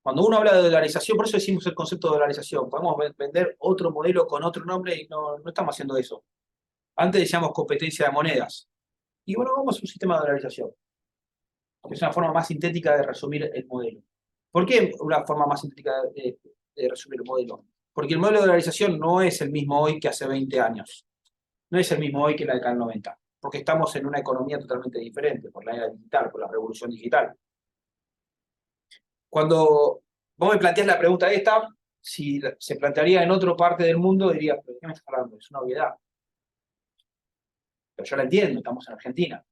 Cuando uno habla de dolarización, por eso decimos el concepto de dolarización, podemos vender otro modelo con otro nombre y no estamos haciendo eso. Antes decíamos competencia de monedas. Y bueno, vamos a un sistema de dolarización, que es una forma más sintética de resumir el modelo. ¿Por qué una forma más sintética de resumir el modelo? Porque el modelo de dolarización no es el mismo hoy que hace 20 años. No es el mismo hoy que la década del 90. Porque estamos en una economía totalmente diferente, por la era digital, por la revolución digital. Cuando vos me planteás la pregunta esta, si se plantearía en otra parte del mundo, diría, ¿pero de qué me estás hablando? Es una obviedad. Pero yo la entiendo, estamos en Argentina.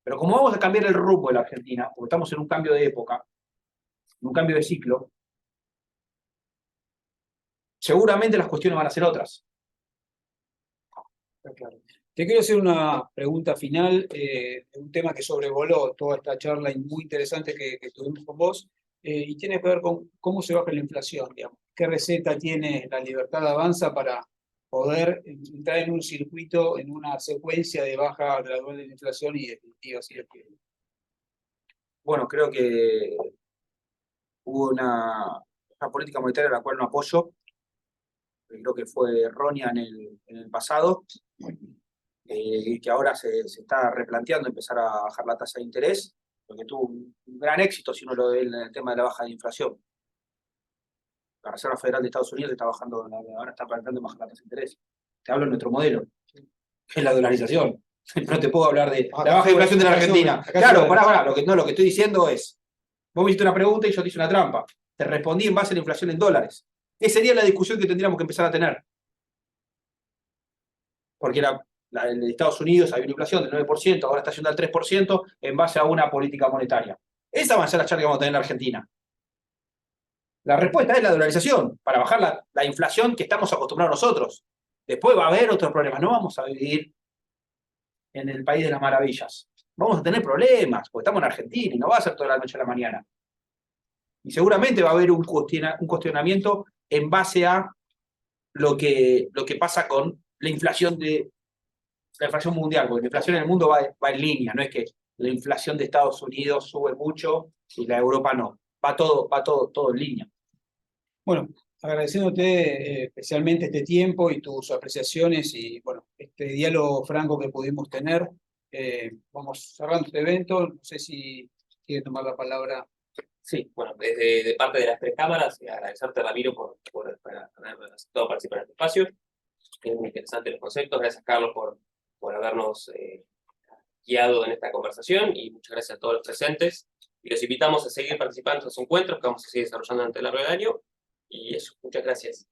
Pero como vamos a cambiar el rumbo de la Argentina, porque estamos en un cambio de época, en un cambio de ciclo, seguramente las cuestiones van a ser otras. Claro. Te quiero hacer una pregunta final, un tema que sobrevoló toda esta charla y muy interesante que tuvimos con vos, y tiene que ver con cómo se baja la inflación, digamos. ¿Qué receta tiene la Libertad Avanza para poder entrar en un circuito, en una secuencia de baja gradual de la inflación y definitiva, si es que... Bueno, creo que hubo una política monetaria a la cual no apoyo. Creo que fue errónea en el pasado, y que ahora se está replanteando empezar a bajar la tasa de interés, porque tuvo un gran éxito si uno lo ve en el tema de la baja de inflación. La Reserva Federal de Estados Unidos está bajando, ahora está planteando bajar la tasa de interés. Te hablo de nuestro modelo, que es la dolarización. No te puedo hablar de la baja de inflación de la Argentina. Claro, pará, lo que estoy diciendo es, vos me hiciste una pregunta y yo te hice una trampa. Te respondí en base a la inflación en dólares. Esa sería la discusión que tendríamos que empezar a tener. Porque en Estados Unidos hay una inflación del 9%, ahora está yendo al 3% en base a una política monetaria. Esa va a ser la charla que vamos a tener en Argentina. La respuesta es la dolarización, para bajar la inflación que estamos acostumbrados nosotros. Después va a haber otros problemas. No vamos a vivir en el país de las maravillas. Vamos a tener problemas, porque estamos en Argentina y no va a ser toda la noche a la mañana. Y seguramente va a haber un cuestionamiento en base a lo que pasa con la inflación mundial, porque la inflación en el mundo va en línea, no es que la inflación de Estados Unidos sube mucho y la de Europa no. Va todo en línea. Bueno, agradeciéndote especialmente este tiempo y tus apreciaciones y bueno, este diálogo franco que pudimos tener. Vamos cerrando este evento. No sé si quieres tomar la palabra. Sí, bueno, desde de parte de las tres cámaras, agradecerte, Ramiro, por haber aceptado participar en este espacio. Es muy interesante los conceptos. Gracias, Carlos, por habernos guiado en esta conversación y muchas gracias a todos los presentes. Y los invitamos a seguir participando en estos encuentros que vamos a seguir desarrollando durante el largo del año. Y eso, muchas gracias.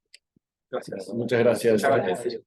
Gracias. Muchas gracias. Muchas gracias.